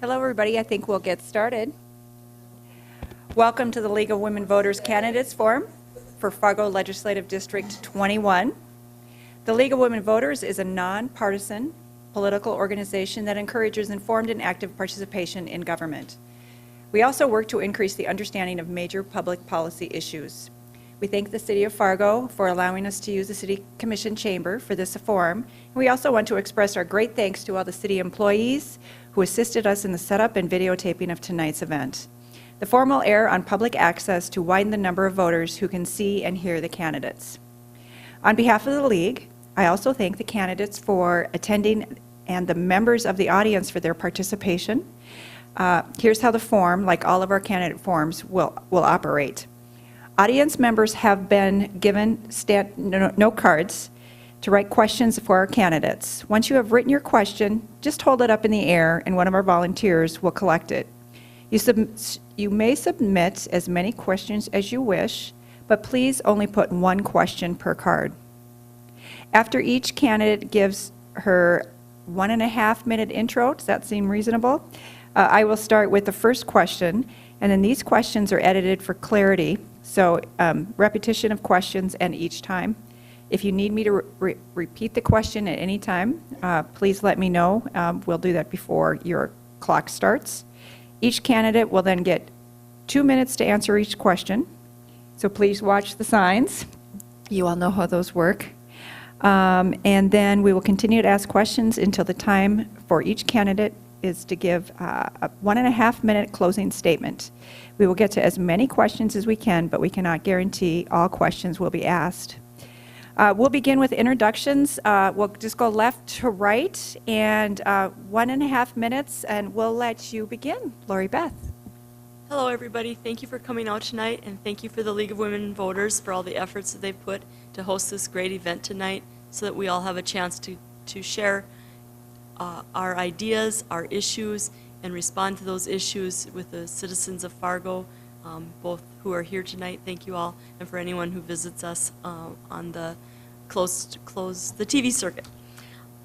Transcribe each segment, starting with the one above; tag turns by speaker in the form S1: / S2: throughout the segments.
S1: Hello, everybody. I think we'll get started. Welcome to the League of Women Voters Candidates Forum for Fargo Legislative District 21. The League of Women Voters is a nonpartisan political organization that encourages informed and active participation in government. We also work to increase the understanding of major public policy issues. We thank the City of Fargo for allowing us to use the City Commission chamber for this forum. We also want to express our great thanks to all the city employees who assisted us in the setup and videotaping of tonight's event. The forum will air on public access to widen the number of voters who can see and hear the candidates. On behalf of the League, I also thank the candidates for attending and the members of the audience for their participation. Here's how the forum, like all of our candidate forums, will operate. Audience members have been given note cards to write questions for our candidates. Once you have written your question, just hold it up in the air and one of our volunteers will collect it. You may submit as many questions as you wish, but please only put one question per card. After each candidate gives her 1.5-minute intro, does that seem reasonable? I will start with the first question, and then these questions are edited for clarity. So repetition of questions and each time. If you need me to repeat the question at any time, please let me know. We'll do that before your clock starts. Each candidate will then get 2 minutes to answer each question. So please watch the signs. You all know how those work. And then we will continue to ask questions until the time for each candidate is to give a 1.5-minute closing statement. We will get to as many questions as we can, but we cannot guarantee all questions will be asked. We'll begin with introductions. We'll just go left to right, and 1.5 minutes, and we'll let you begin. Lori Beth.
S2: Hello, everybody. Thank you for coming out tonight, and thank you for the League of Women Voters for all the efforts that they've put to host this great event tonight so that we all have a chance to share our ideas, our issues, and respond to those issues with the citizens of Fargo, both who are here tonight. Thank you all, and for anyone who visits us on the the TV circuit.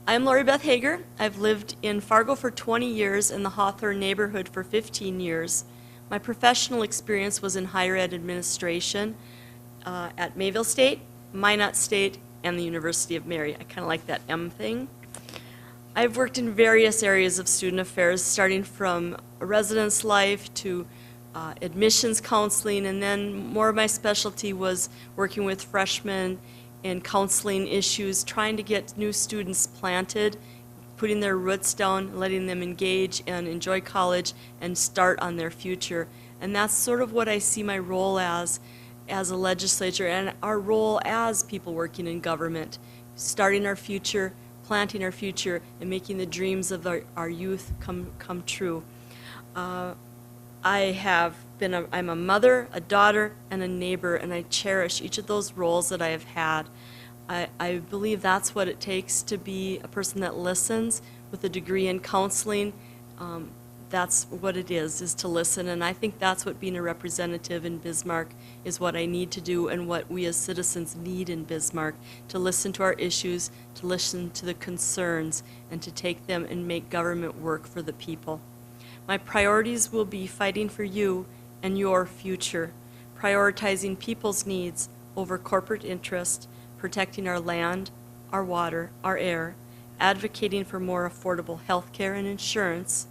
S2: I'm Lori Beth Hager. I've lived in Fargo for 20 years and the Hawthorne neighborhood for 15 years. My professional experience was in higher ed administration at Mayville State, Minot State, and the University of Mary. I kind of like that M thing. I've worked in various areas of student affairs, starting from residence life to admissions counseling, and then more of my specialty was working with freshmen and counseling issues, trying to get new students planted, putting their roots down, letting them engage and enjoy college and start on their future. And that's sort of what I see my role as a legislature and our role as people working in government, starting our future, planting our future, and making the dreams of our youth come true. I'm a mother, a daughter, and a neighbor, and I cherish each of those roles that I have had. I believe that's what it takes to be a person that listens with a degree in counseling. That's what it is to listen, and I think that's what being a representative in Bismarck is, what I need to do and what we as citizens need in Bismarck, to listen to our issues, to listen to the concerns, and to take them and make government work for the people. My priorities will be fighting for you and your future, prioritizing people's needs over corporate interest, protecting our land, our water, our air, advocating for more affordable health care and insurance,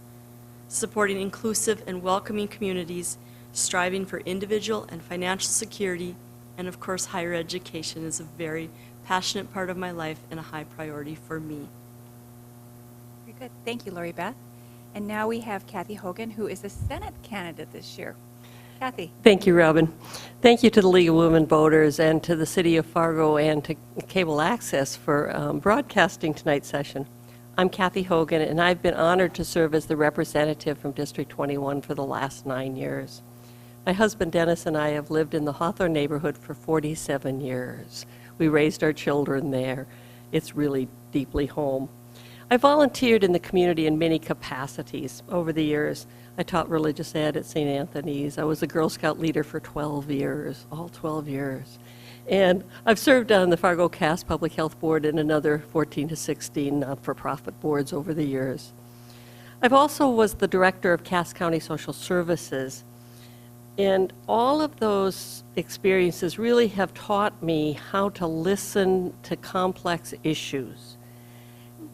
S2: supporting inclusive and welcoming communities, striving for individual and financial security, and of course higher education is a very passionate part of my life and a high priority for me.
S1: Very good. Thank you, Lori Beth. And now we have Kathy Hogan, who is a Senate candidate this year. Kathy.
S3: Thank you, Robin. Thank you to the League of Women Voters and to the City of Fargo and to Cable Access for broadcasting tonight's session. I'm Kathy Hogan, and I've been honored to serve as the representative from District 21 for the last 9 years. My husband Dennis and I have lived in the Hawthorne neighborhood for 47 years. We raised our children there. It's really deeply home. I volunteered in the community in many capacities over the years. I taught religious ed at St. Anthony's. I was a Girl Scout leader for 12 years, all 12 years. And I've served on the Fargo Cass Public Health Board and another 14 to 16 not-for-profit boards over the years. I've also was the director of Cass County Social Services, and all of those experiences really have taught me how to listen to complex issues.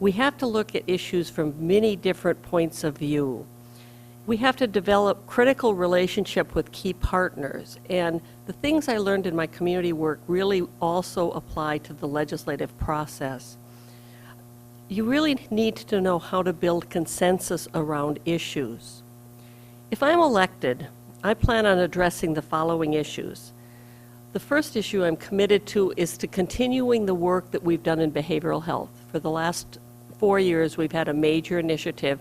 S3: We have to look at issues from many different points of view. We have to develop critical relationship with key partners, and the things I learned in my community work really also apply to the legislative process. You really need to know how to build consensus around issues. If I'm elected, I plan on addressing the following issues. The first issue I'm committed to is to continuing the work that we've done in behavioral health. For the last 4 years, we've had a major initiative,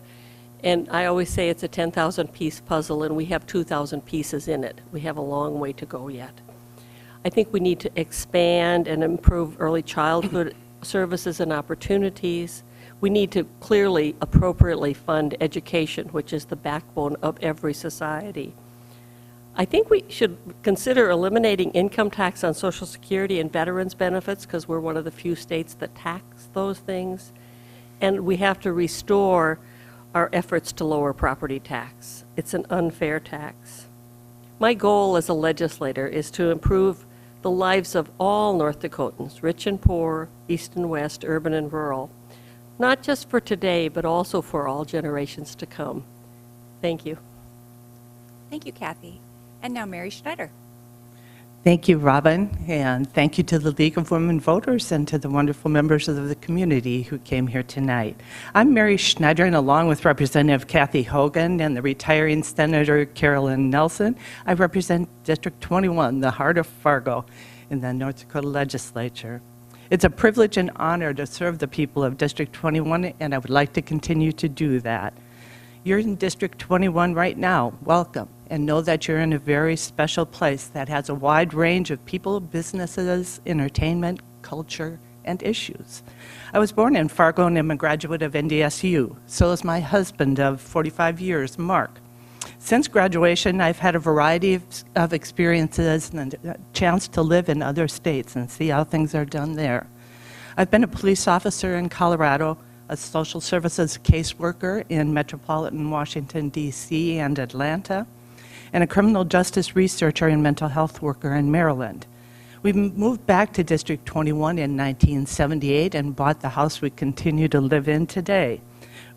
S3: and I always say it's a 10,000-piece puzzle, and we have 2,000 pieces in it. We have a long way to go yet. I think we need to expand and improve early childhood services and opportunities. We need to clearly, appropriately fund education, which is the backbone of every society. I think we should consider eliminating income tax on Social Security and veterans benefits, because we're one of the few states that tax those things. And we have to restore our efforts to lower property tax. It's an unfair tax. My goal as a legislator is to improve the lives of all North Dakotans, rich and poor, east and west, urban and rural, not just for today, but also for all generations to come. Thank you.
S1: Thank you, Kathy. And now Mary Schneider.
S4: Thank you, Robin, and thank you to the League of Women Voters and to the wonderful members of the community who came here tonight. I'm Mary Schneider, and along with Representative Kathy Hogan and the retiring Senator Carolyn Nelson, I represent District 21, the heart of Fargo, in the North Dakota Legislature. It's a privilege and honor to serve the people of District 21, and I would like to continue to do that. You're in District 21 right now. Welcome. And know that you're in a very special place that has a wide range of people, businesses, entertainment, culture, and issues. I was born in Fargo and am a graduate of NDSU. So is my husband of 45 years, Mark. Since graduation, I've had a variety of experiences and a chance to live in other states and see how things are done there. I've been a police officer in Colorado, a social services caseworker in metropolitan Washington, D.C. and Atlanta, and a criminal justice researcher and mental health worker in Maryland. We moved back to District 21 in 1978 and bought the house we continue to live in today.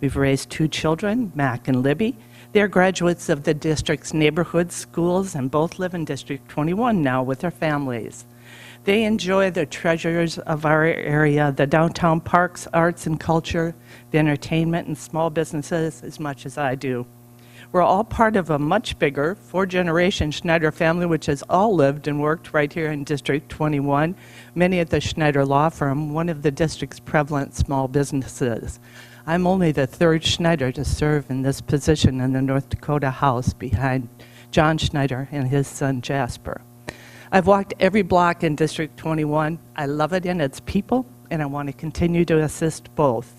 S4: We've raised 2 children, Mac and Libby. They're graduates of the district's neighborhood schools and both live in District 21 now with their families. They enjoy the treasures of our area, the downtown parks, arts and culture, the entertainment and small businesses as much as I do. We're all part of a much bigger 4-generation Schneider family, which has all lived and worked right here in District 21, many at the Schneider Law Firm, one of the district's prevalent small businesses. I'm only the 3rd Schneider to serve in this position in the North Dakota House behind John Schneider and his son Jasper. I've walked every block in District 21. I love it and its people, and I want to continue to assist both.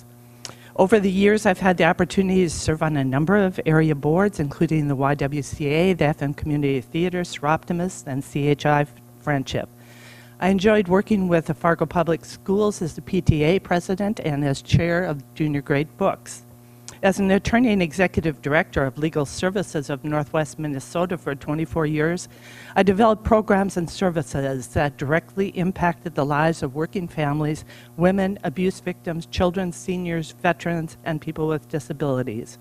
S4: Over the years, I've had the opportunity to serve on a number of area boards, including the YWCA, the FM Community Theater, Soroptimist, and CHI Friendship. I enjoyed working with the Fargo Public Schools as the PTA president and as chair of junior grade books. As an attorney and executive director of Legal Services of Northwest Minnesota for 24 years, I developed programs and services that directly impacted the lives of working families, women, abuse victims, children, seniors, veterans, and people with disabilities.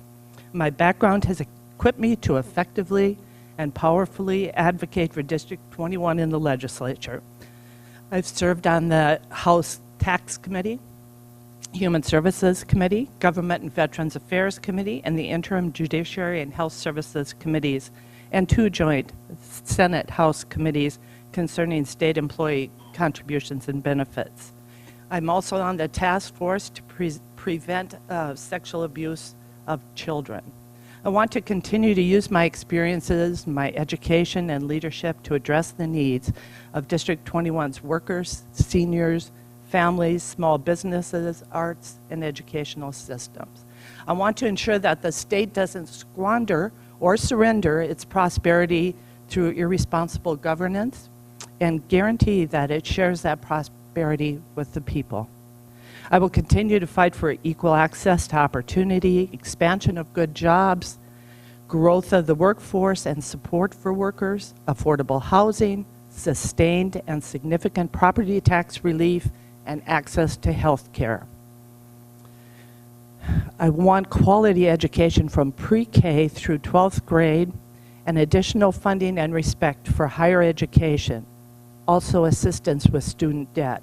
S4: My background has equipped me to effectively and powerfully advocate for District 21 in the legislature. I've served on the House Tax Committee, Human Services Committee, Government and Veterans Affairs Committee, and the Interim Judiciary and Health Services Committees, and 2 joint Senate House committees concerning state employee contributions and benefits. I'm also on the task force to prevent sexual abuse of children. I want to continue to use my experiences, my education, and leadership to address the needs of District 21's workers, seniors, families, small businesses, arts, and educational systems. I want to ensure that the state doesn't squander or surrender its prosperity through irresponsible governance and guarantee that it shares that prosperity with the people. I will continue to fight for equal access to opportunity, expansion of good jobs, growth of the workforce and support for workers, affordable housing, sustained and significant property tax relief, and access to health care. I want quality education from pre-K through 12th grade and additional funding and respect for higher education, also assistance with student debt.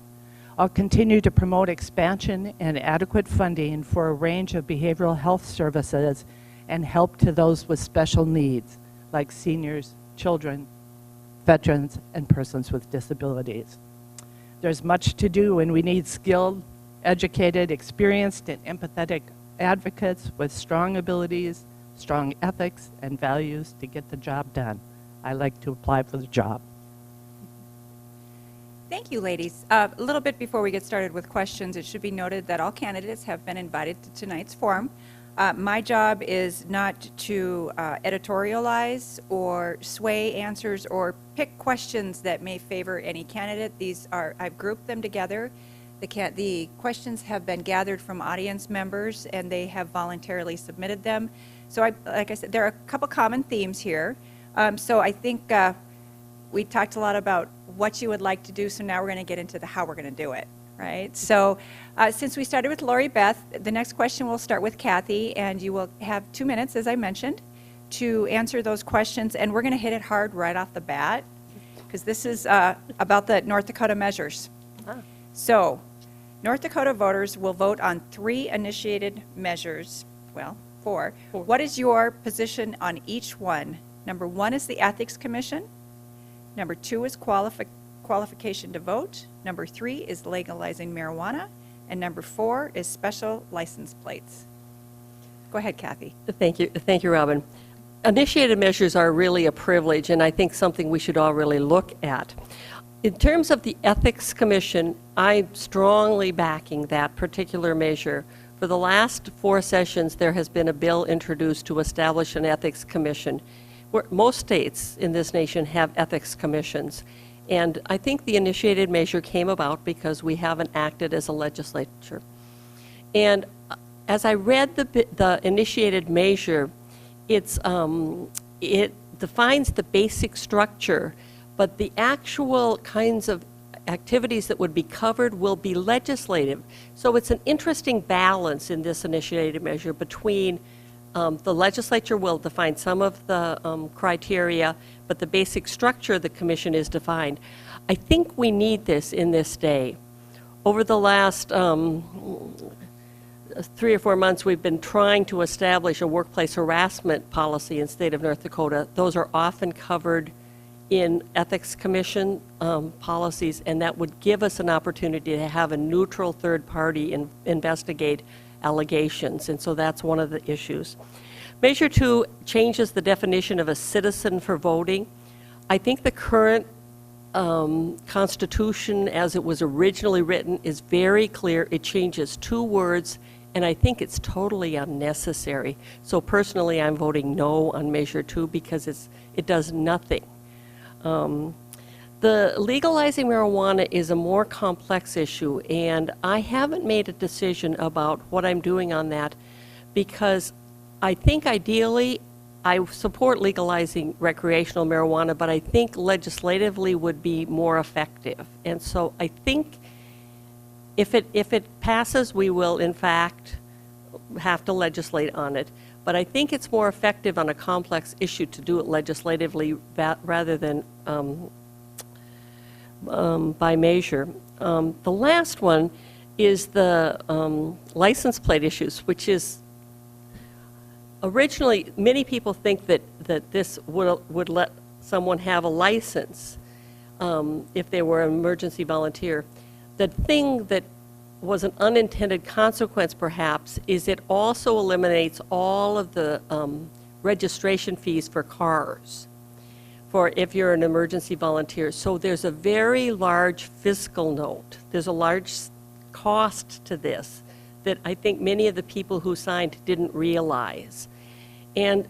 S4: I'll continue to promote expansion and adequate funding for a range of behavioral health services and help to those with special needs, like seniors, children, veterans, and persons with disabilities. There's much to do, and we need skilled, educated, experienced, and empathetic advocates with strong abilities, strong ethics, and values to get the job done. I like to apply for the job.
S1: Thank you, ladies. A little bit before we get started with questions, it should be noted that all candidates have been invited to tonight's forum. My job is not to editorialize or sway answers or pick questions that may favor any candidate. I've grouped them together. The questions have been gathered from audience members, and they have voluntarily submitted them. So like I said, there are a couple common themes here. So I think we talked a lot about what you would like to do, so now we're going to get into the how we're going to do it, right? So since we started with Lori Beth, the next question will start with Kathy, and you will have 2 minutes, as I mentioned, to answer those questions, and we're going to hit it hard right off the bat, because this is about the North Dakota measures. So North Dakota voters will vote on 3 initiated measures, well, 4. What is your position on each one? Number 1 is the Ethics Commission. Number 2 is qualification to vote. Number 3 is legalizing marijuana. And number 4 is special license plates. Go ahead, Kathy.
S3: Thank you, Robin. Initiated measures are really a privilege, and I think something we should all really look at. In terms of the Ethics Commission, I'm strongly backing that particular measure. For the last 4 sessions, there has been a bill introduced to establish an Ethics Commission. Most states in this nation have ethics commissions, and I think the initiated measure came about because we haven't acted as a legislature. And as I read the initiated measure, it defines the basic structure, but the actual kinds of activities that would be covered will be legislative. So it's an interesting balance in this initiated measure between the legislature will define some of the criteria, but the basic structure of the commission is defined. I think we need this in this day. Over the last 3 or 4 months, we've been trying to establish a workplace harassment policy in the state of North Dakota. Those are often covered in Ethics Commission policies, and that would give us an opportunity to have a neutral third party investigate allegations, and so that's one of the issues. Measure 2 changes the definition of a citizen for voting. I think the current Constitution, as it was originally written, is very clear. It changes 2 words, and I think it's totally unnecessary. So personally, I'm voting no on Measure 2 because it does nothing. The legalizing marijuana is a more complex issue, and I haven't made a decision about what I'm doing on that because I think ideally I support legalizing recreational marijuana, but I think legislatively would be more effective. And so I think if it passes, we will in fact have to legislate on it. But I think it's more effective on a complex issue to do it legislatively rather than by measure. The last one is the license plate issues, which is originally many people think that this would let someone have a license if they were an emergency volunteer. The thing that was an unintended consequence, perhaps, is it also eliminates all of the registration fees for cars for if you're an emergency volunteer. So there's a very large fiscal note. There's a large cost to this that I think many of the people who signed didn't realize. And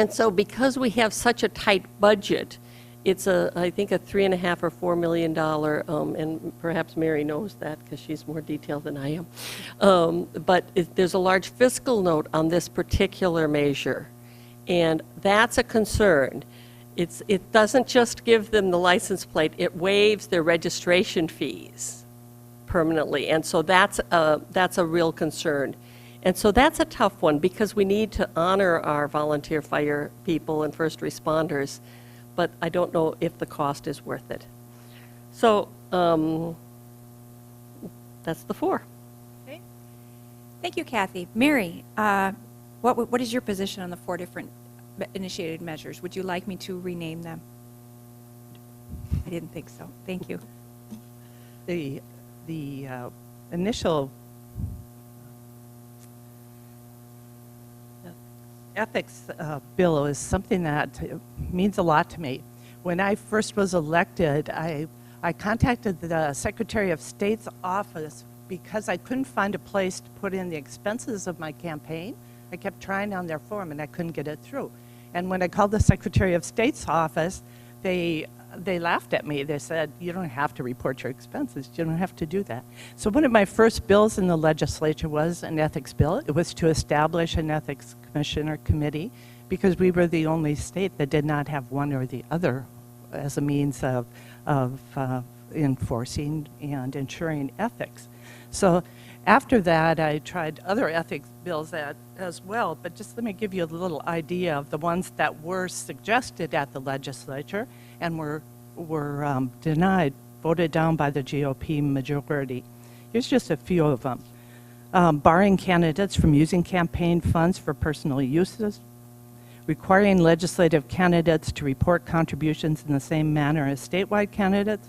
S3: so because we have such a tight budget, It's I think a $3.5 or $4 million, and perhaps Mary knows that because she's more detailed than I am. But there's a large fiscal note on this particular measure, and that's a concern. It doesn't just give them the license plate, it waives their registration fees permanently, and so that's a real concern. And so that's a tough one because we need to honor our volunteer fire people and first responders, but I don't know if the cost is worth it. So that's the 4.
S1: Okay. Thank you, Kathy. Mary, what is your position on the 4 different initiated measures? Would you like me to rename them? I didn't think so. Thank you.
S4: The initial ethics bill is something that means a lot to me. When I first was elected, I contacted the Secretary of State's office because I couldn't find a place to put in the expenses of my campaign. I kept trying on their form and I couldn't get it through. And when I called the Secretary of State's office, they laughed at me. They said, you don't have to report your expenses. You don't have to do that. So one of my first bills in the legislature was an ethics bill. It was to establish an ethics commission or committee because we were the only state that did not have one or the other as a means of enforcing and ensuring ethics. So after that, I tried other ethics bills as well, but just let me give you a little idea of the ones that were suggested at the legislature and were denied, voted down by the GOP majority. Here's just a few of them. Barring candidates from using campaign funds for personal uses, requiring legislative candidates to report contributions in the same manner as statewide candidates,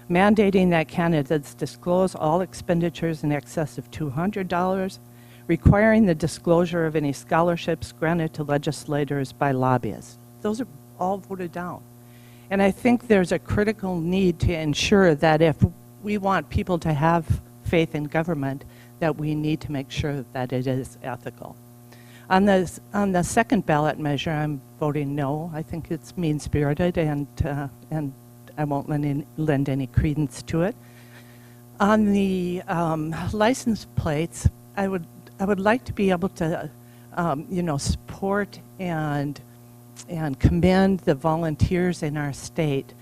S4: mandating that candidates disclose all expenditures in excess of $200, requiring the disclosure of any scholarships granted to legislators by lobbyists. Those are all voted down. And I think there's a critical need to ensure that if we want people to have faith in government, that we need to make sure that it is ethical. On the second ballot measure, I'm voting no. I think it's mean-spirited and I won't lend any credence to it. On the license plates, I would like to be able to, support and commend the volunteers in our state.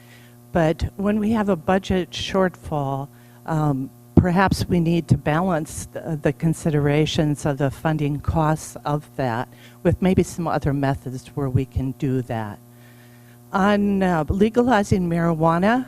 S4: But when we have a budget shortfall, perhaps we need to balance the considerations of the funding costs of that with maybe some other methods where we can do that. On legalizing marijuana,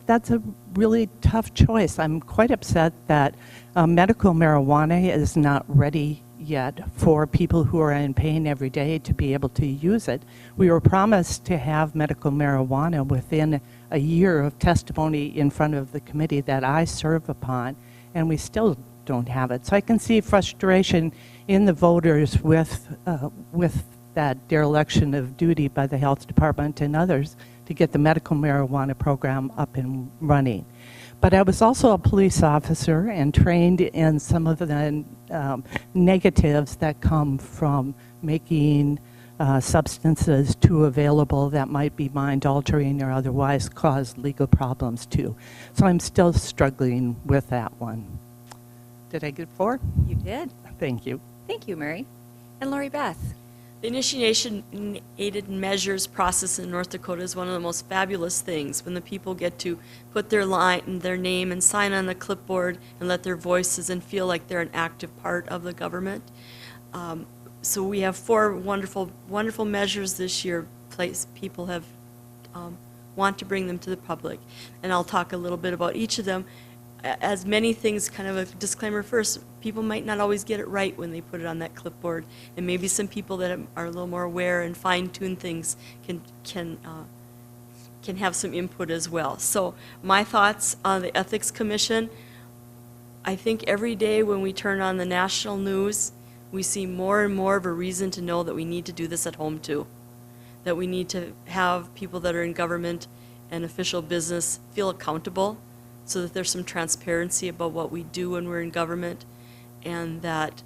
S4: that's a really tough choice. I'm quite upset that medical marijuana is not ready yet for people who are in pain every day to be able to use it. We were promised to have medical marijuana within a year of testimony in front of the committee that I serve upon, and we still don't have it. So I can see frustration in the voters with that dereliction of duty by the health department and others to get the medical marijuana program up and running. But I was also a police officer and trained in some of the negatives that come from making substances too available that might be mind-altering or otherwise cause legal problems too. So I'm still struggling with that one. Did I get 4?
S1: You did.
S4: Thank you.
S1: Thank you, Mary. And Lori Beth.
S2: The initiation-aided measures process in North Dakota is one of the most fabulous things when the people get to put their name and sign on the clipboard and let their voices and feel like they're an active part of the government. So we have 4 wonderful, wonderful measures this year. People have want to bring them to the public, and I'll talk a little bit about each of them. As many things, kind of a disclaimer first, people might not always get it right when they put it on that clipboard, and maybe some people that are a little more aware and fine-tune things can have some input as well. So my thoughts on the Ethics Commission, I think every day when we turn on the national news, we see more and more of a reason to know that we need to do this at home too, that we need to have people that are in government and official business feel accountable, so that there's some transparency about what we do when we're in government, and that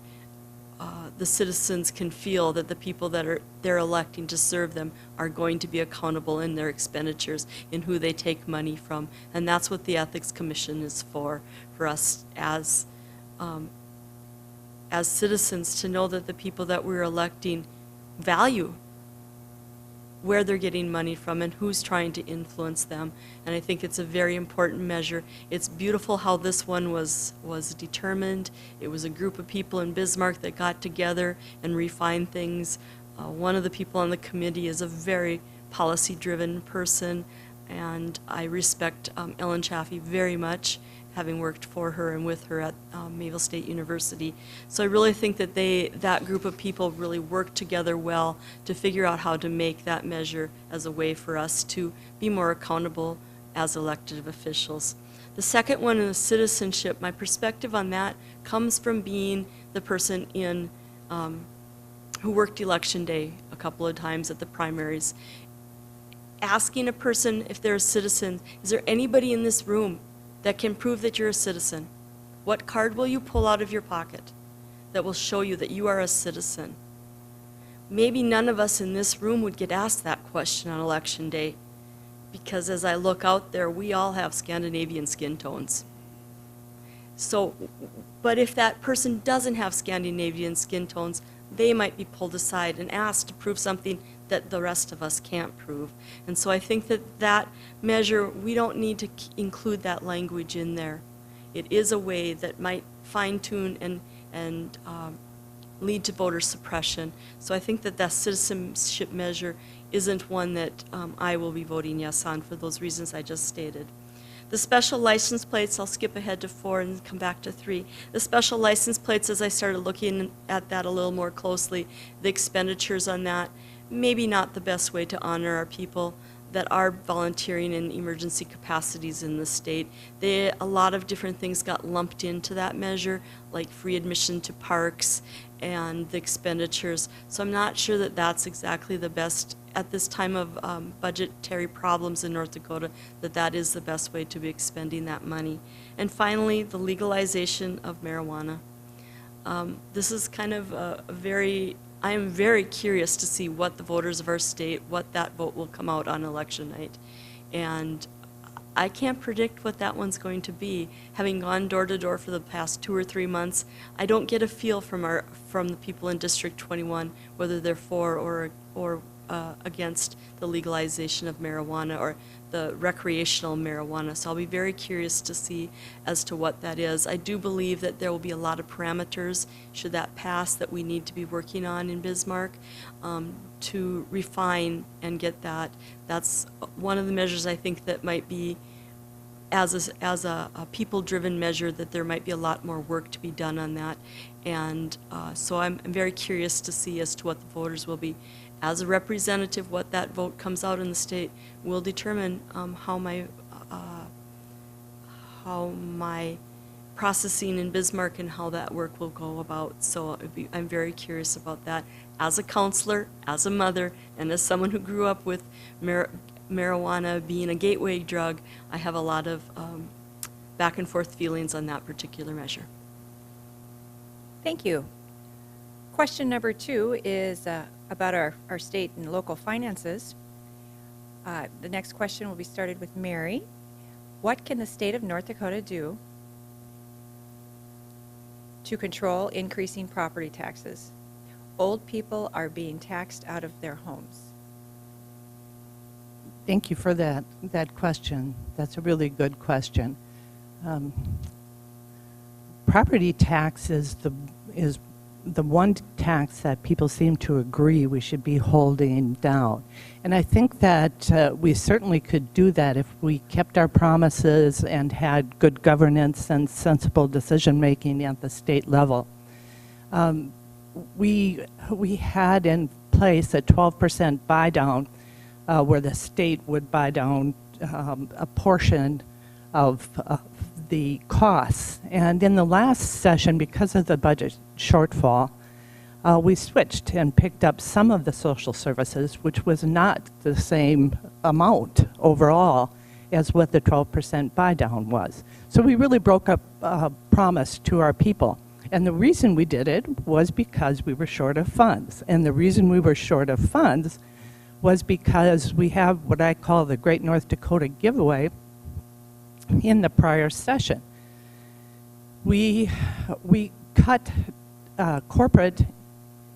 S2: the citizens can feel that the people that they're electing to serve them are going to be accountable in their expenditures, in who they take money from. And that's what the Ethics Commission is for us as citizens, to know that the people that we're electing value where they're getting money from and who's trying to influence them. And I think it's a very important measure. It's beautiful how this one was determined. It was a group of people in Bismarck that got together and refined things. One of the people on the committee is a very policy-driven person, and I respect Ellen Chaffee very much, having worked for her and with her at Mayville State University. So I really think that that group of people really worked together well to figure out how to make that measure as a way for us to be more accountable as elected officials. The second one is citizenship. My perspective on that comes from being the person who worked Election Day a couple of times at the primaries. Asking a person if they're a citizen, is there anybody in this room that can prove that you're a citizen? What card will you pull out of your pocket that will show you that you are a citizen? Maybe none of us in this room would get asked that question on Election Day, because as I look out there, we all have Scandinavian skin tones. So, but if that person doesn't have Scandinavian skin tones, they might be pulled aside and asked to prove something that the rest of us can't prove. And so I think that measure, we don't need to include that language in there. It is a way that might fine-tune and lead to voter suppression. So I think that citizenship measure isn't one that I will be voting yes on for those reasons I just stated. The special license plates, I'll skip ahead to 4 and come back to 3. The special license plates, as I started looking at that a little more closely, the expenditures on that, maybe not the best way to honor our people that are volunteering in emergency capacities in the state. A lot of different things got lumped into that measure, like free admission to parks and the expenditures. So I'm not sure that that's exactly the best, at this time of budgetary problems in North Dakota, that is the best way to be expending that money. And finally, the legalization of marijuana. This is kind of I am very curious to see what the voters of our state, what that vote will come out on election night. And I can't predict what that one's going to be. Having gone door to door for the past 2 or 3 months, I don't get a feel from the people in District 21 whether they're for or against the legalization of marijuana or the recreational marijuana. So I'll be very curious to see as to what that is. I do believe that there will be a lot of parameters, should that pass, that we need to be working on in Bismarck to refine and get that. That's one of the measures I think that might be, as a people-driven measure, that there might be a lot more work to be done on that. And so I'm very curious to see as to what the voters will be. As a representative, what that vote comes out in the state will determine how my processing in Bismarck and how that work will go about. So I'm very curious about that. As a counselor, as a mother, and as someone who grew up with marijuana being a gateway drug, I have a lot of back and forth feelings on that particular measure.
S1: Thank you. Question number 2 is about our state and local finances. The next question will be started with Mary. What can the state of North Dakota do to control increasing property taxes? Old people are being taxed out of their homes.
S4: Thank you for that question. That's a really good question. Property tax is the one tax that people seem to agree we should be holding down. And I think that we certainly could do that if we kept our promises and had good governance and sensible decision-making at the state level. We had in place a 12% buy-down where the state would buy down a portion of the costs. And in the last session, because of the budget shortfall, we switched and picked up some of the social services, which was not the same amount overall as what the 12% buy down was. So we really broke up a promise to our people. And the reason we did it was because we were short of funds. And the reason we were short of funds was because we have what I call the Great North Dakota Giveaway in the prior session. We cut corporate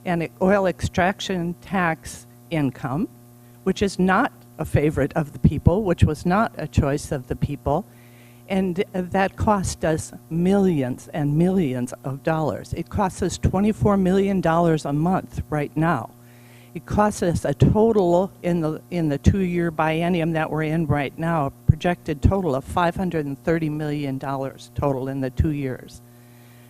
S4: and oil extraction tax income, which is not a favorite of the people, which was not a choice of the people, and that cost us millions and millions of dollars. It costs us $24 million a month right now. It costs us a total in the 2-year biennium that we're in right now, a projected total of $530 million total in the 2 years.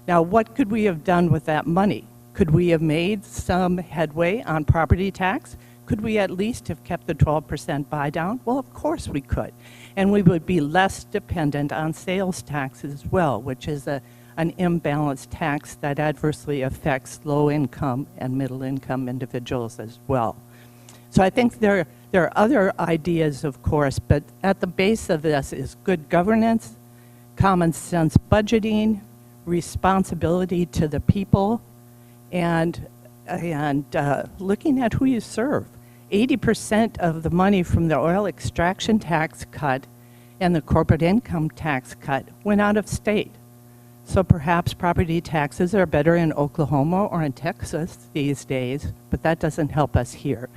S4: Now, what could we have done with that money? Could we have made some headway on property tax? Could we at least have kept the 12% buy down? Well, of course we could. And we would be less dependent on sales tax as well, which is an imbalanced tax that adversely affects low-income and middle-income individuals as well. So I think there are other ideas, of course, but at the base of this is good governance, common sense budgeting, responsibility to the people, and looking at who you serve. 80% of the money from the oil extraction tax cut and the corporate income tax cut went out of state. So perhaps property taxes are better in Oklahoma or in Texas these days, but that doesn't help us here.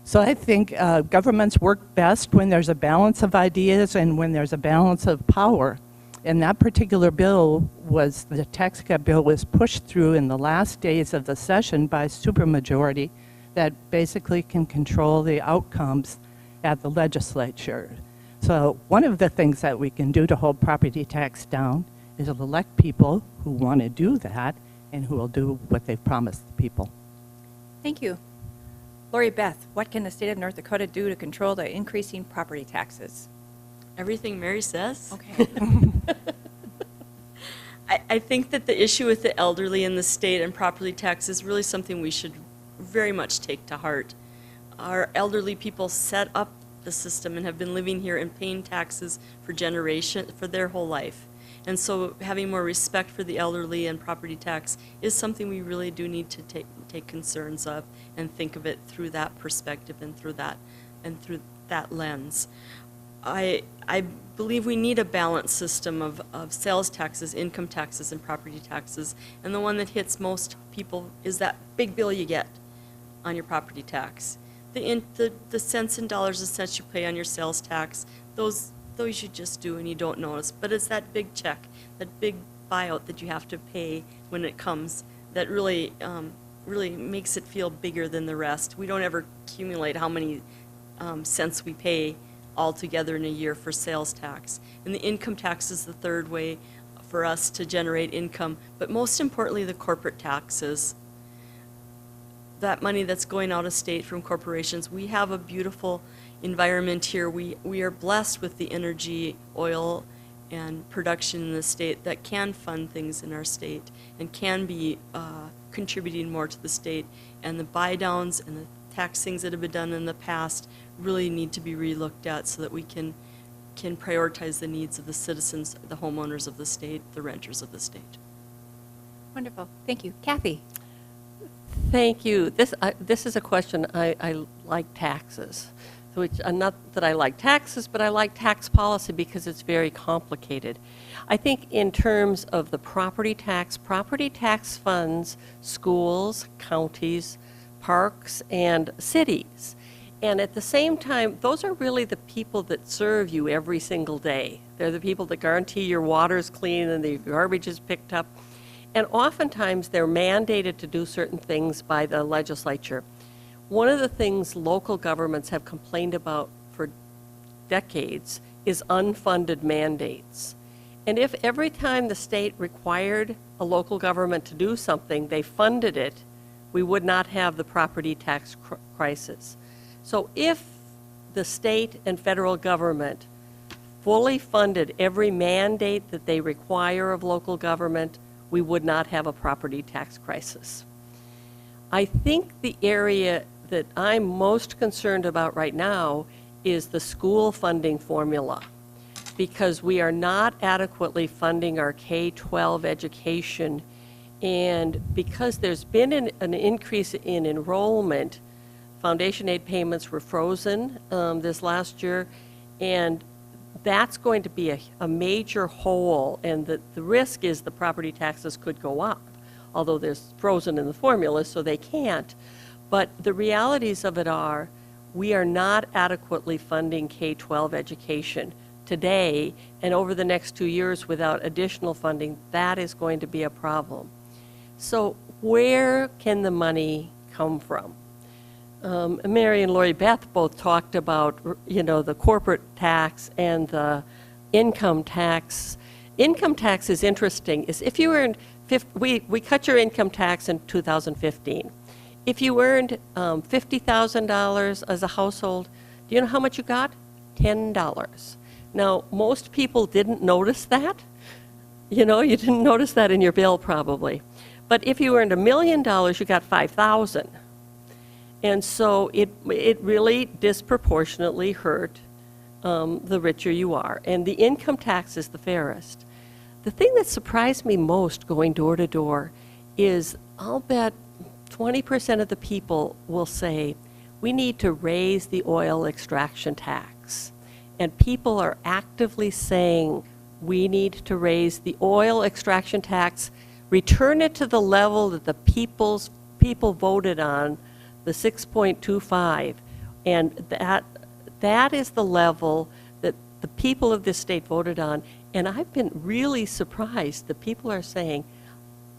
S4: So I think governments work best when there's a balance of ideas and when there's a balance of power. And that particular bill was, the tax cut bill was pushed through in the last days of the session by a supermajority that basically can control the outcomes at the legislature. So one of the things that we can do to hold property tax down is elect people who want to do that and who will do what they've promised the people.
S1: Thank you. Lori Beth, what can the state of North Dakota do to control the increasing property taxes?
S2: Everything Mary says.
S1: Okay.
S2: I think that the issue with the elderly in the state and property tax is really something we should very much take to heart. Our elderly people set up the system and have been living here and paying taxes for their whole life. And so having more respect for the elderly and property tax is something we really do need to take concerns of and think of it through that perspective and through that lens. I believe we need a balanced system of sales taxes, income taxes, and property taxes. And the one that hits most people is that big bill you get on your property tax. The cents and dollars and cents you pay on your sales tax, those you just do and you don't notice. But it's that big check, that big buyout that you have to pay when it comes that really makes it feel bigger than the rest. We don't ever accumulate how many cents we pay all together in a year for sales tax. And the income tax is the third way for us to generate income, but most importantly, the corporate taxes. That money that's going out of state from corporations. We have a beautiful environment here. We are blessed with the energy, oil, and production in the state that can fund things in our state and can be contributing more to the state. And the buy downs and the tax things that have been done in the past really need to be relooked at so that we can prioritize the needs of the citizens, the homeowners of the state, the renters of the state.
S1: Wonderful. Thank you. Kathy?
S3: Thank you. This is a question. I like taxes. So not that I like taxes, but I like tax policy because it's very complicated. I think in terms of the property tax funds schools, counties, parks, and cities. And at the same time, those are really the people that serve you every single day. They're the people that guarantee your water's clean and the garbage is picked up. And oftentimes they're mandated to do certain things by the legislature. One of the things local governments have complained about for decades is unfunded mandates. And if every time the state required a local government to do something, they funded it, we would not have the property tax crisis. So if the state and federal government fully funded every mandate that they require of local government, we would not have a property tax crisis. I think the area that I'm most concerned about right now is the school funding formula, because we are not adequately funding our K-12 education And because there's been an increase in enrollment, foundation aid payments were frozen this last year, and that's going to be a major hole, and the risk is the property taxes could go up, although there's frozen in the formula, so they can't. But the realities of it are, we are not adequately funding K-12 education today, and over the next 2 years without additional funding, that is going to be a problem. So where can the money come from? Mary and Lori Beth both talked about, the corporate tax and the income tax. Income tax is interesting. Is if you earned, we cut your income tax in 2015. If you earned $50,000 as a household, do you know how much you got? $10. Now, most people didn't notice that. You didn't notice that in your bill probably. But if you earned $1 million, you got $5,000. And so it really disproportionately hurt the richer you are. And the income tax is the fairest. The thing that surprised me most going door to door is I'll bet 20% of the people will say, we need to raise the oil extraction tax. And people are actively saying, we need to raise the oil extraction tax, return it to the level that the people voted on, the 6.25, and that is the level that the people of this state voted on. And I've been really surprised that people are saying,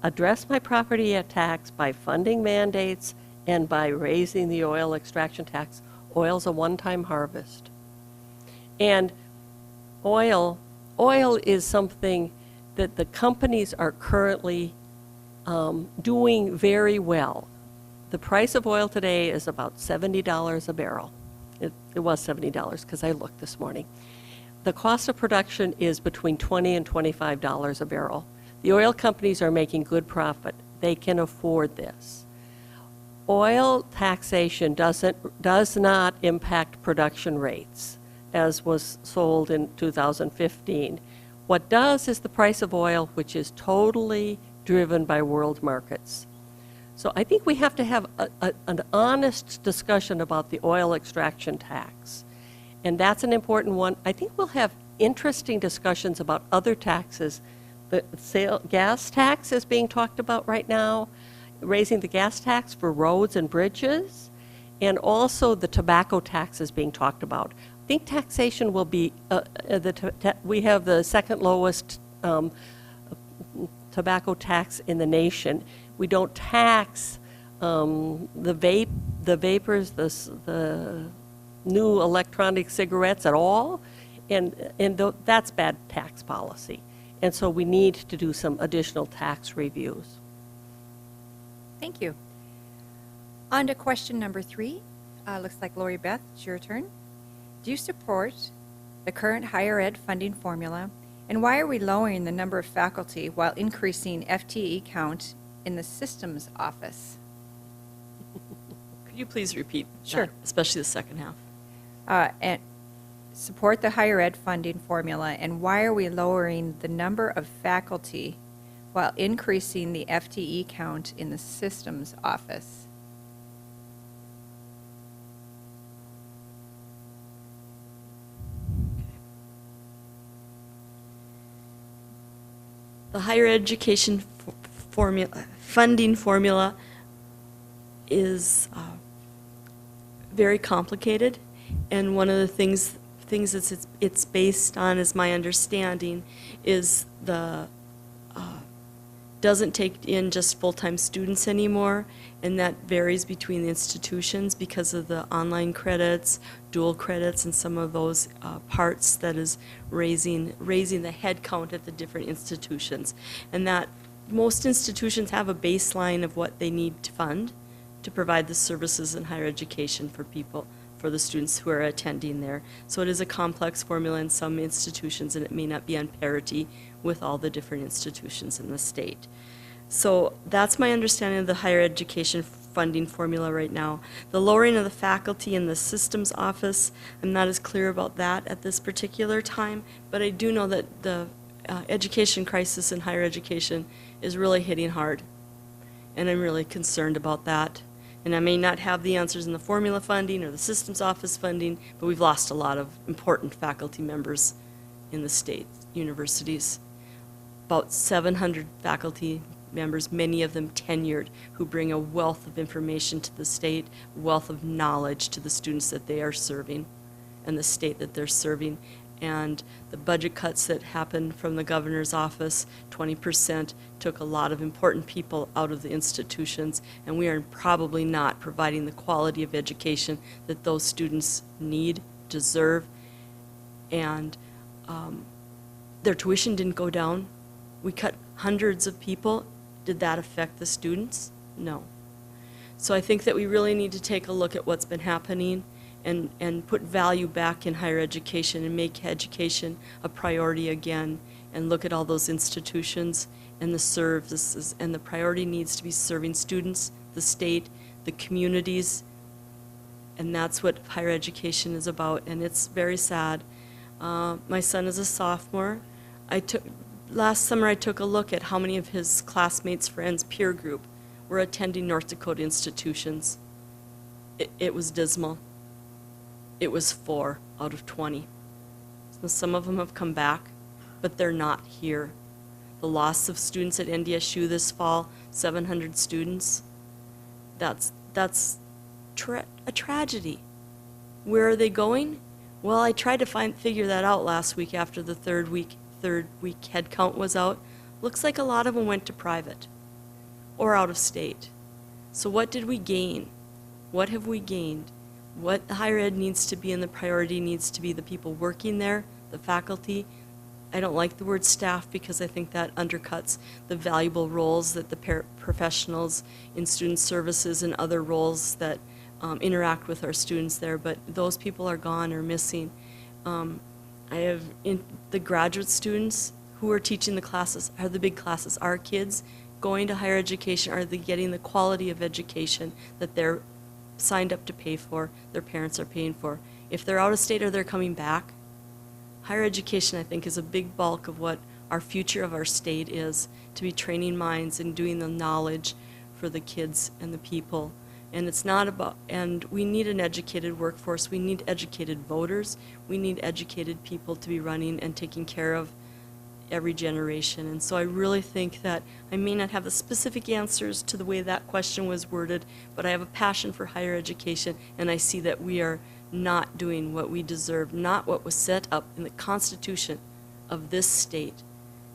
S3: address my property tax by funding mandates and by raising the oil extraction tax. Oil's a one-time harvest. And oil is something that the companies are currently doing very well. The price of oil today is about $70 a barrel. It was $70 because I looked this morning. The cost of production is between $20 and $25 a barrel. The oil companies are making good profit. They can afford this. Oil taxation does not impact production rates, as was sold in 2015. What does is the price of oil, which is totally driven by world markets. So I think we have to have an honest discussion about the oil extraction tax. And that's an important one. I think we'll have interesting discussions about other taxes. The gas tax is being talked about right now, raising the gas tax for roads and bridges, and also the tobacco tax is being talked about. I think taxation will be, we have the second lowest tobacco tax in the nation. We don't tax the vapors, the new electronic cigarettes at all, and that's bad tax policy. And so we need to do some additional tax reviews.
S1: Thank you. On to question number 3. Looks like Lori Beth, it's your turn. Do you support the current higher ed funding formula, and why are we lowering the number of faculty while increasing FTE count in the systems office?
S2: Could you please repeat?
S1: Sure.
S2: That, especially the second half.
S1: And support the higher ed funding formula, and why are we lowering the number of faculty while increasing the FTE count in the systems office?
S2: The higher education funding formula is very complicated, and one of the things that it's based on, is my understanding, is the doesn't take in just full-time students anymore, and that varies between the institutions because of the online credits, dual credits, and some of those parts that is raising the head count at the different institutions. And that most institutions have a baseline of what they need to fund to provide the services in higher education for people, for the students who are attending there. So it is a complex formula in some institutions, and it may not be on parity with all the different institutions in the state. So that's my understanding of the higher education funding formula right now. The lowering of the faculty in the systems office, I'm not as clear about that at this particular time, but I do know that the education crisis in higher education is really hitting hard and I'm really concerned about that. And I may not have the answers in the formula funding or the systems office funding, but we've lost a lot of important faculty members in the state universities. About 700 faculty members, many of them tenured, who bring a wealth of information to the state, wealth of knowledge to the students that they are serving and the state that they're serving. And the budget cuts that happened from the governor's office, 20%, took a lot of important people out of the institutions, and we are probably not providing the quality of education that those students need, deserve, and their tuition didn't go down. We cut hundreds of people. Did that affect the students? No. So I think that we really need to take a look at what's been happening and put value back in higher education and make education a priority again, and look at all those institutions and the services, and the priority needs to be serving students, the state, the communities, and that's what higher education is about, and it's very sad. My son is a sophomore. Last summer I took a look at how many of his classmates, friends, peer group were attending North Dakota institutions. It was dismal. It was 4 out of 20. So some of them have come back, but they're not here. The loss of students at NDSU this fall, 700 students, that's a tragedy. Where are they going? Well, I tried to figure that out last week after the third week head count was out. Looks like a lot of them went to private or out of state. So what did we gain? What have we gained? What higher ed needs to be, and the priority needs to be the people working there, the faculty. I don't like the word staff because I think that undercuts the valuable roles that the professionals in student services and other roles that interact with our students there, but those people are gone or missing. I have the graduate students who are teaching the classes, are the big classes. Our kids going to higher education, are they getting the quality of education that they're signed up to pay for, their parents are paying for? If they're out of state or they're coming back, higher education, I think, is a big bulk of what our future of our state is, to be training minds and doing the knowledge for the kids and the people. And it's not about, and we need an educated workforce, we need educated voters, we need educated people to be running and taking care of every generation. And so I really think that I may not have the specific answers to the way that question was worded, but I have a passion for higher education, and I see that we are not doing what we deserve, not what was set up in the Constitution of this state.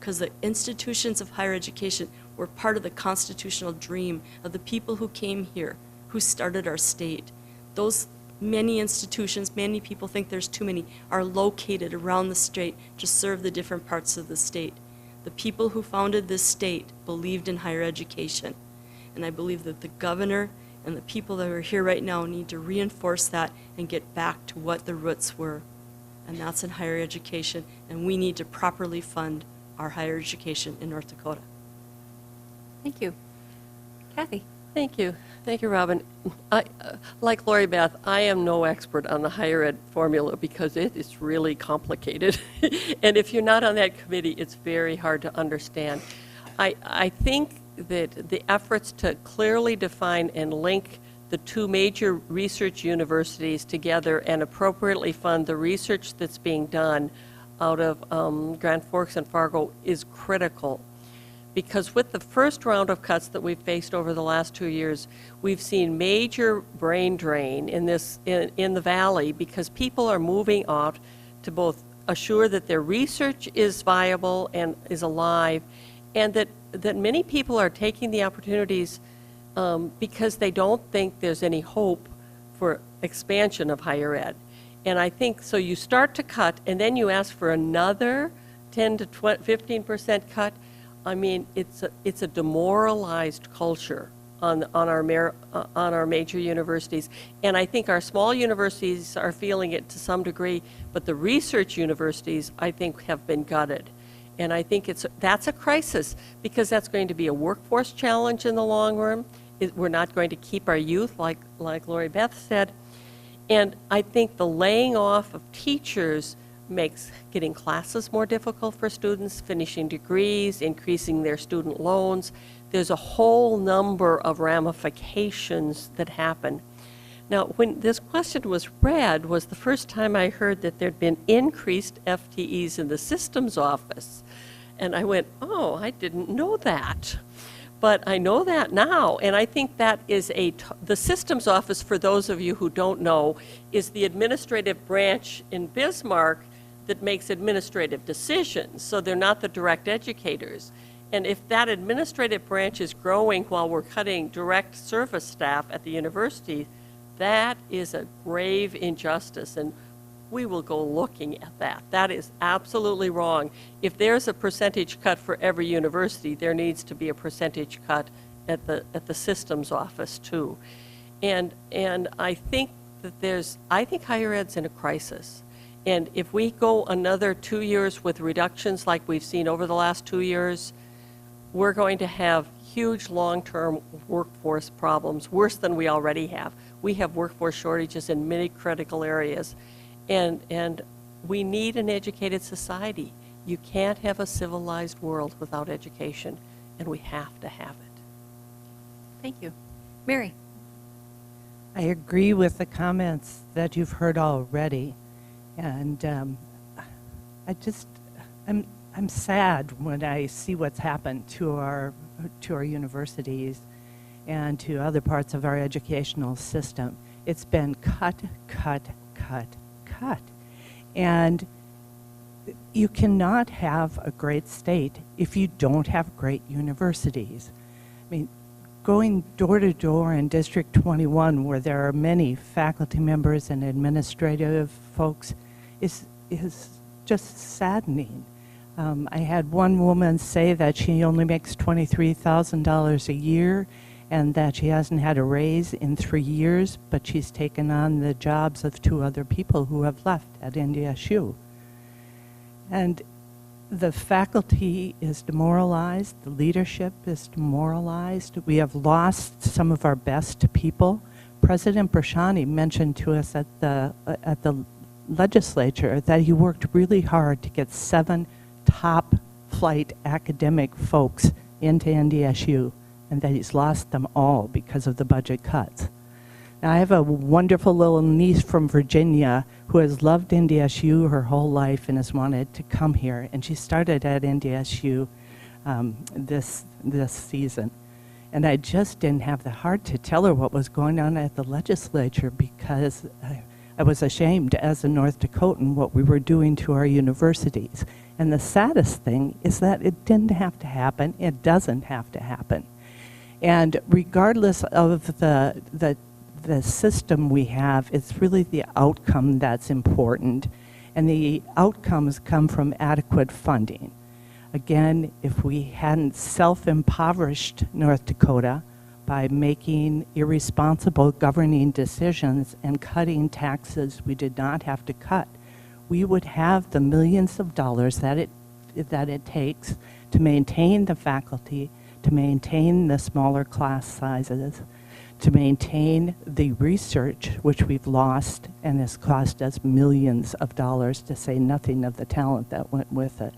S2: Because the institutions of higher education were part of the constitutional dream of the people who came here, who started our state. Those many institutions, many people think there's too many, are located around the state to serve the different parts of the state. The people who founded this state believed in higher education. And I believe that the governor and the people that are here right now need to reinforce that and get back to what the roots were. And that's in higher education, and we need to properly fund our higher education in North Dakota.
S1: Thank you. Kathy?
S3: Thank you. Thank you, Robin. Like Lori Beth, I am no expert on the higher ed formula because it is really complicated. And if you're not on that committee, it's very hard to understand. I think that the efforts to clearly define and link the two major research universities together and appropriately fund the research that's being done out of Grand Forks and Fargo is critical. Because with the first round of cuts that we've faced over the last 2 years, we've seen major brain drain in the valley because people are moving off to both assure that their research is viable and is alive, and that many people are taking the opportunities because they don't think there's any hope for expansion of higher ed. And I think, so you start to cut, and then you ask for another 10 to 15% cut. I mean, it's a demoralized culture on our major universities, and I think our small universities are feeling it to some degree, but the research universities, I think, have been gutted. And I think that's a crisis, because that's going to be a workforce challenge in the long run. We're not going to keep our youth, like Lori Beth said. And I think the laying off of teachers makes getting classes more difficult for students, finishing degrees, increasing their student loans. there's a whole number of ramifications that happen. Now, when this question was read, was the first time I heard that there'd been increased FTEs in the systems office. And I went, oh, I didn't know that. But I know that now, and I think that is the systems office, for those of you who don't know, is the administrative branch in Bismarck that makes administrative decisions, so they're not the direct educators. And if that administrative branch is growing while we're cutting direct service staff at the university, that is a grave injustice, and we will go looking at that. That is absolutely wrong. If there's a percentage cut for every university, there needs to be a percentage cut at the systems office too. And I think that I think higher ed's in a crisis. And if we go another 2 years with reductions like we've seen over the last 2 years, we're going to have huge long-term workforce problems, worse than we already have. We have workforce shortages in many critical areas. And we need an educated society. You can't have a civilized world without education, and we have to have it.
S1: Thank you. Mary?
S4: I agree with the comments that you've heard already, and I'm sad when I see what's happened to our universities and to other parts of our educational system. It's been cut. And you cannot have a great state if you don't have great universities. I mean, going door to door in District 21, where there are many faculty members and administrative folks, is just saddening. I had one woman say that she only makes $23,000 a year and that she hasn't had a raise in 3 years, but she's taken on the jobs of 2 other people who have left at NDSU. And the faculty is demoralized, the leadership is demoralized. We have lost some of our best people. President Bershani mentioned to us at the legislature that he worked really hard to get 7 top flight academic folks into NDSU, and that he's lost them all because of the budget cuts. Now, I have a wonderful little niece from Virginia who has loved NDSU her whole life and has wanted to come here, and she started at NDSU this season. And I just didn't have the heart to tell her what was going on at the legislature because I was ashamed as a North Dakotan what we were doing to our universities. And the saddest thing is that it didn't have to happen. It doesn't have to happen. And regardless of the system we have, it's really the outcome that's important. And the outcomes come from adequate funding. Again, if we hadn't self-impoverished North Dakota by making irresponsible governing decisions and cutting taxes we did not have to cut, we would have the millions of dollars that it takes to maintain the faculty, to maintain the smaller class sizes, to maintain the research, which we've lost and has cost us millions of dollars, to say nothing of the talent that went with it.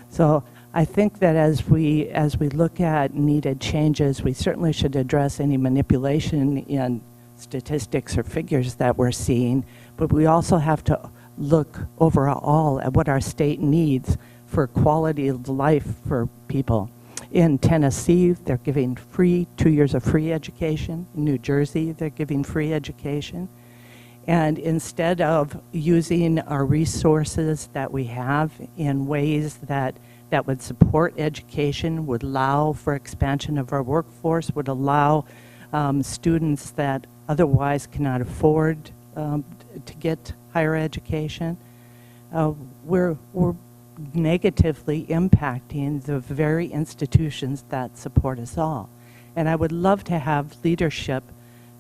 S4: So I think that as we look at needed changes, we certainly should address any manipulation in statistics or figures that we're seeing, but we also have to look overall at what our state needs for quality of life for people. In Tennessee, they're giving 2 years of free education. In New Jersey, they're giving free education. And instead of using our resources that we have in ways that would support education, would allow for expansion of our workforce, would allow students that otherwise cannot afford to get higher education, we're negatively impacting the very institutions that support us all. And I would love to have leadership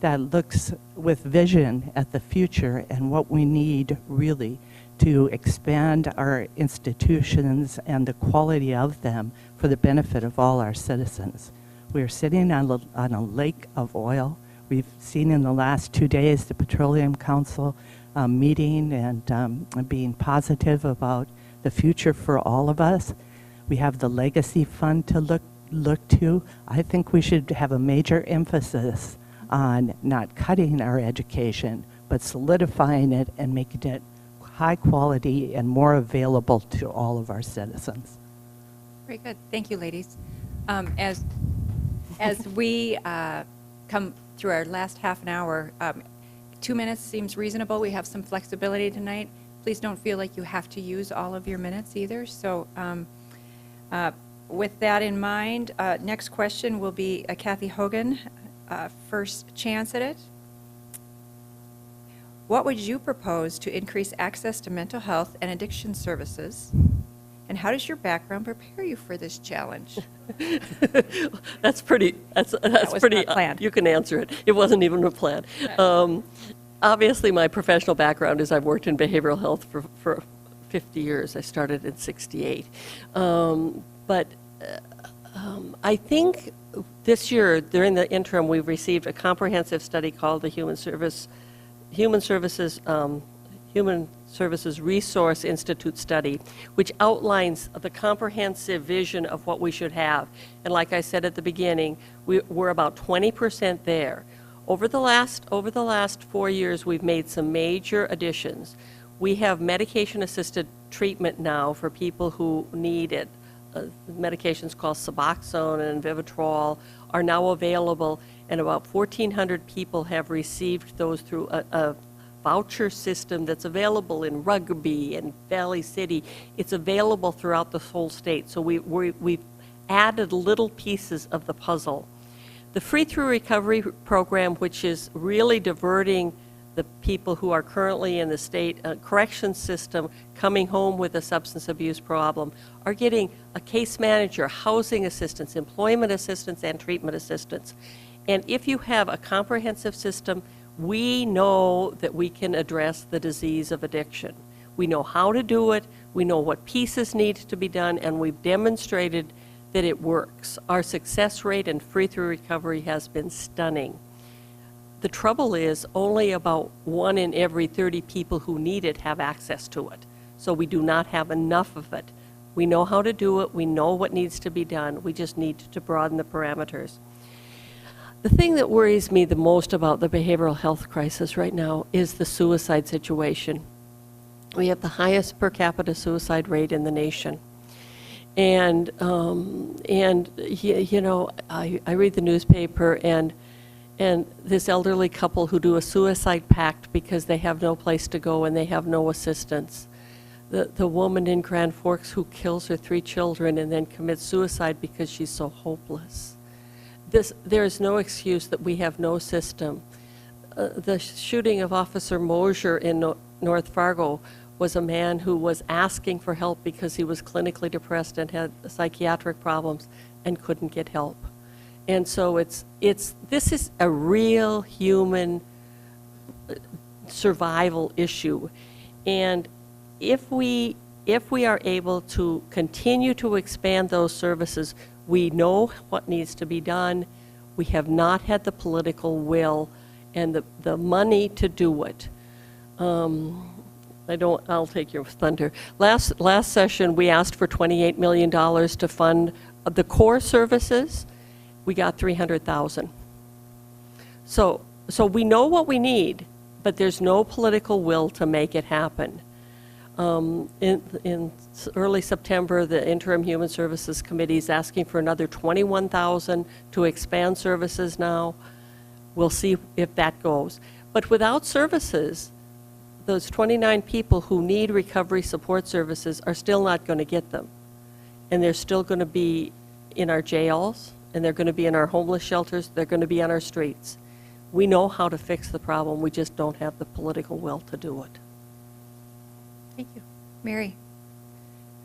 S4: that looks with vision at the future and what we need really to expand our institutions and the quality of them for the benefit of all our citizens. We are sitting on a lake of oil. We've seen in the last 2 days the Petroleum Council meeting and being positive about the future for all of us. We have the Legacy Fund to look look to. I think we should have a major emphasis on not cutting our education, but solidifying it and making it high quality and more available to all of our citizens.
S1: Very good. Thank you, ladies. As we come through our last half an hour, 2 minutes seems reasonable. We have some flexibility tonight. Please don't feel like you have to use all of your minutes either. So with that in mind, next question will be Kathy Hogan, first chance at it. What would you propose to increase access to mental health and addiction services? And how does your background prepare you for this challenge?
S3: That's pretty, that's
S1: was
S3: pretty,
S1: not planned.
S3: you can answer it. It wasn't even a plan. Obviously, my professional background is I've worked in behavioral health for 50 years. I started in '68. I think this year, during the interim, we've received a comprehensive study called the Human Services Resource Institute study, which outlines the comprehensive vision of what we should have. And like I said at the beginning, we're about 20% there. Over the last 4 years, we've made some major additions. We have medication-assisted treatment now for people who need it. Medications called Suboxone and Vivitrol are now available, and about 1,400 people have received those through a voucher system that's available in Rugby and Valley City. It's available throughout the whole state. So we've added little pieces of the puzzle. The Free Through Recovery program, which is really diverting the people who are currently in the state correction system coming home with a substance abuse problem, are getting a case manager, housing assistance, employment assistance, and treatment assistance. And if you have a comprehensive system, we know that we can address the disease of addiction. We know how to do it, we know what pieces need to be done, and we've demonstrated that it works. Our success rate in Free Through Recovery has been stunning. The trouble is only about 1 in every 30 people who need it have access to it. So we do not have enough of it. We know how to do it, we know what needs to be done, we just need to broaden the parameters. The thing that worries me the most about the behavioral health crisis right now is the suicide situation. We have the highest per capita suicide rate in the nation. And you know, I read the newspaper, and this elderly couple who do a suicide pact because they have no place to go and they have no assistance. The woman in Grand Forks who kills her 3 children and then commits suicide because she's so hopeless. There is no excuse that we have no system. The shooting of Officer Mosier in North Fargo was a man who was asking for help because he was clinically depressed and had psychiatric problems and couldn't get help. And so this is a real human survival issue. And if we are able to continue to expand those services, we know what needs to be done. We have not had the political will and the money to do it. I'll take your thunder. Last session, we asked for $28 million to fund the core services. We got $300,000. So we know what we need, but there's no political will to make it happen. In early September, the Interim Human Services Committee is asking for another $21,000 to expand services now. We'll see if that goes. But without services, those 29 people who need recovery support services are still not going to get them. And they're still going to be in our jails, and they're going to be in our homeless shelters, they're going to be on our streets. We know how to fix the problem, we just don't have the political will to do it.
S1: Thank you. Mary?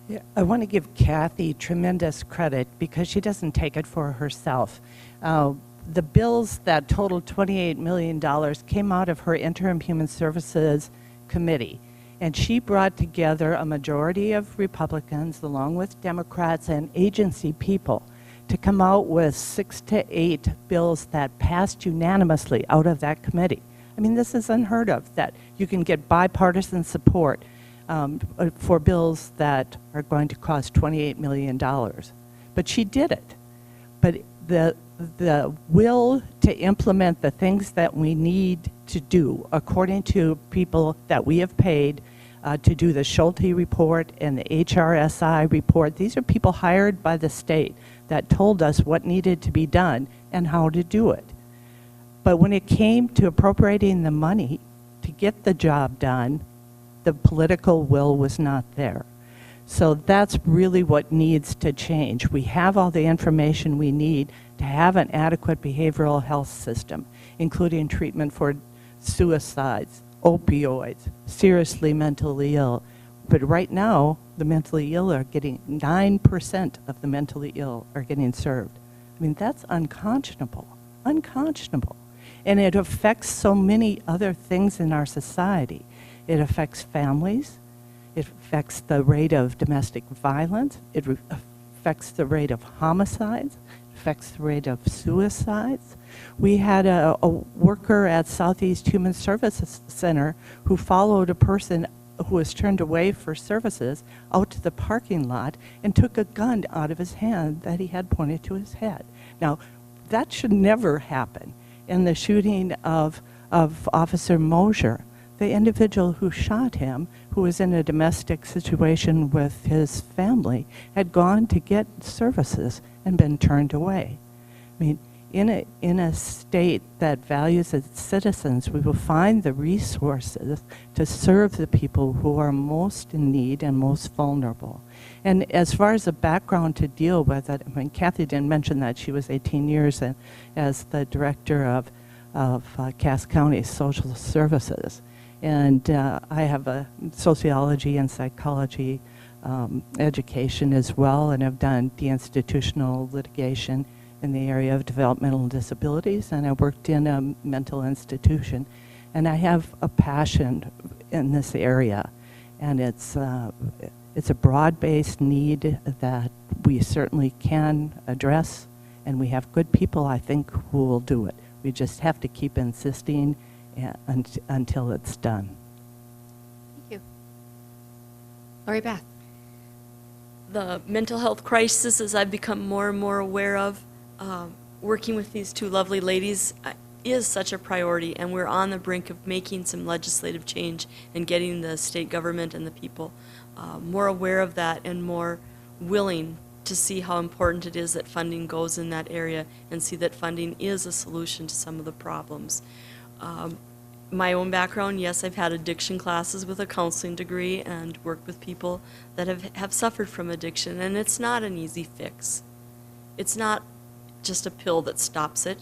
S4: Yeah, I want to give Kathy tremendous credit because she doesn't take it for herself. The bills that totaled $28 million came out of her Interim Human Services Committee, and she brought together a majority of Republicans along with Democrats and agency people to come out with 6 to 8 bills that passed unanimously out of that committee. I mean, this is unheard of, that you can get bipartisan support for bills that are going to cost $28 million. But she did it. but the will to implement the things that we need to do, according to people that we have paid to do the Schulte report and the HRSI report. These are people hired by the state that told us what needed to be done and how to do it. But when it came to appropriating the money to get the job done, the political will was not there. So that's really what needs to change. We have all the information we need to have an adequate behavioral health system, including treatment for suicides, opioids, seriously mentally ill. But right now, the mentally ill are getting, 9% of the mentally ill are getting served. I mean, that's unconscionable, unconscionable. And it affects so many other things in our society. It affects families. It affects the rate of domestic violence. It affects the rate of homicides. It affects the rate of suicides. We had a worker at Southeast Human Services Center who followed a person who was turned away for services out to the parking lot and took a gun out of his hand that he had pointed to his head. Now, that should never happen. In the shooting of Officer Mosier, the individual who shot him, who was in a domestic situation with his family, had gone to get services and been turned away. I mean, in a state that values its citizens, we will find the resources to serve the people who are most in need and most vulnerable. And as far as the background to deal with it, I mean, Kathy didn't mention that she was 18 years as the director of Cass County Social Services. And I have a sociology and psychology education as well, and I've done deinstitutional litigation in the area of developmental disabilities, and I worked in a mental institution. And I have a passion in this area, and it's a broad-based need that we certainly can address, and we have good people, I think, who will do it. We just have to keep insisting until it's done.
S5: Thank you. Lori Beth.
S2: The mental health crisis, as I've become more and more aware of, working with these two lovely ladies is such a priority, and we're on the brink of making some legislative change and getting the state government and the people more aware of that and more willing to see how important it is that funding goes in that area and see that funding is a solution to some of the problems. My own background, yes, I've had addiction classes with a counseling degree and worked with people that have suffered from addiction, and it's not an easy fix. It's not just a pill that stops it.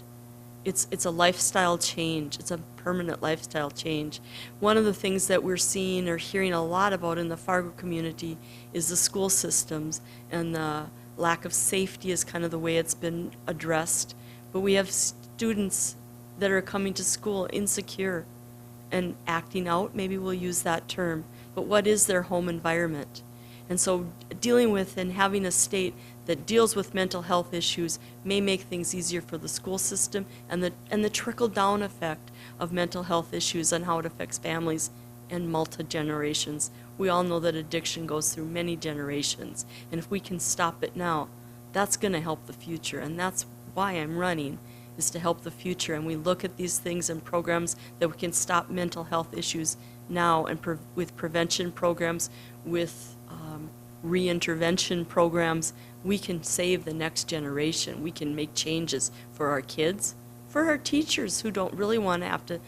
S2: It's a lifestyle change. It's a permanent lifestyle change. One of the things that we're seeing or hearing a lot about in the Fargo community is the school systems, and the lack of safety is kind of the way it's been addressed. But we have students that are coming to school insecure and acting out, maybe we'll use that term, but what is their home environment? And so dealing with and having a state that deals with mental health issues may make things easier for the school system, and the trickle-down effect of mental health issues and how it affects families and multi-generations. We all know that addiction goes through many generations, and if we can stop it now, that's going to help the future, and that's why I'm running, is to help the future. And we look at these things and programs that we can stop mental health issues now, and with prevention programs, with reintervention programs, we can save the next generation. We can make changes for our kids, for our teachers who don't really want to have to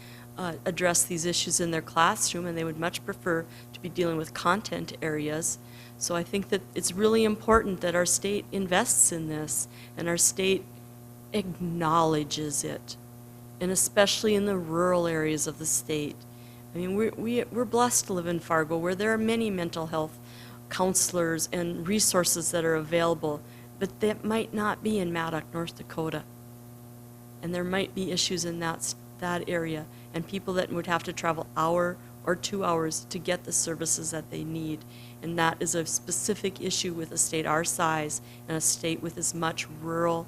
S2: address these issues in their classroom, and they would much prefer to be dealing with content areas. So I think that it's really important that our state invests in this, and our state acknowledges it, and especially in the rural areas of the state. I mean, we're blessed to live in Fargo, where there are many mental health counselors and resources that are available, but that might not be in Maddock, North Dakota. And there might be issues in that area, and people that would have to travel an hour or 2 hours to get the services that they need. And that is a specific issue with a state our size, and a state with as much rural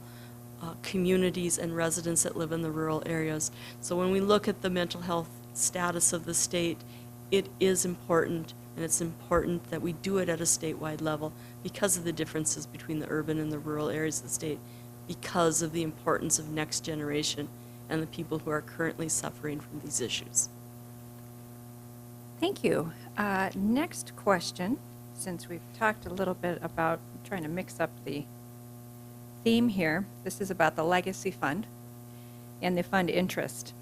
S2: communities and residents that live in the rural areas. So when we look at the mental health status of the state, it is important, and it's important that we do it at a statewide level because of the differences between the urban and the rural areas of the state. because of the importance of next generation and the people who are currently suffering from these issues.
S1: Thank you. Next question, since we've talked a little bit about trying to mix up the theme here, this is about the Legacy Fund and the fund interest.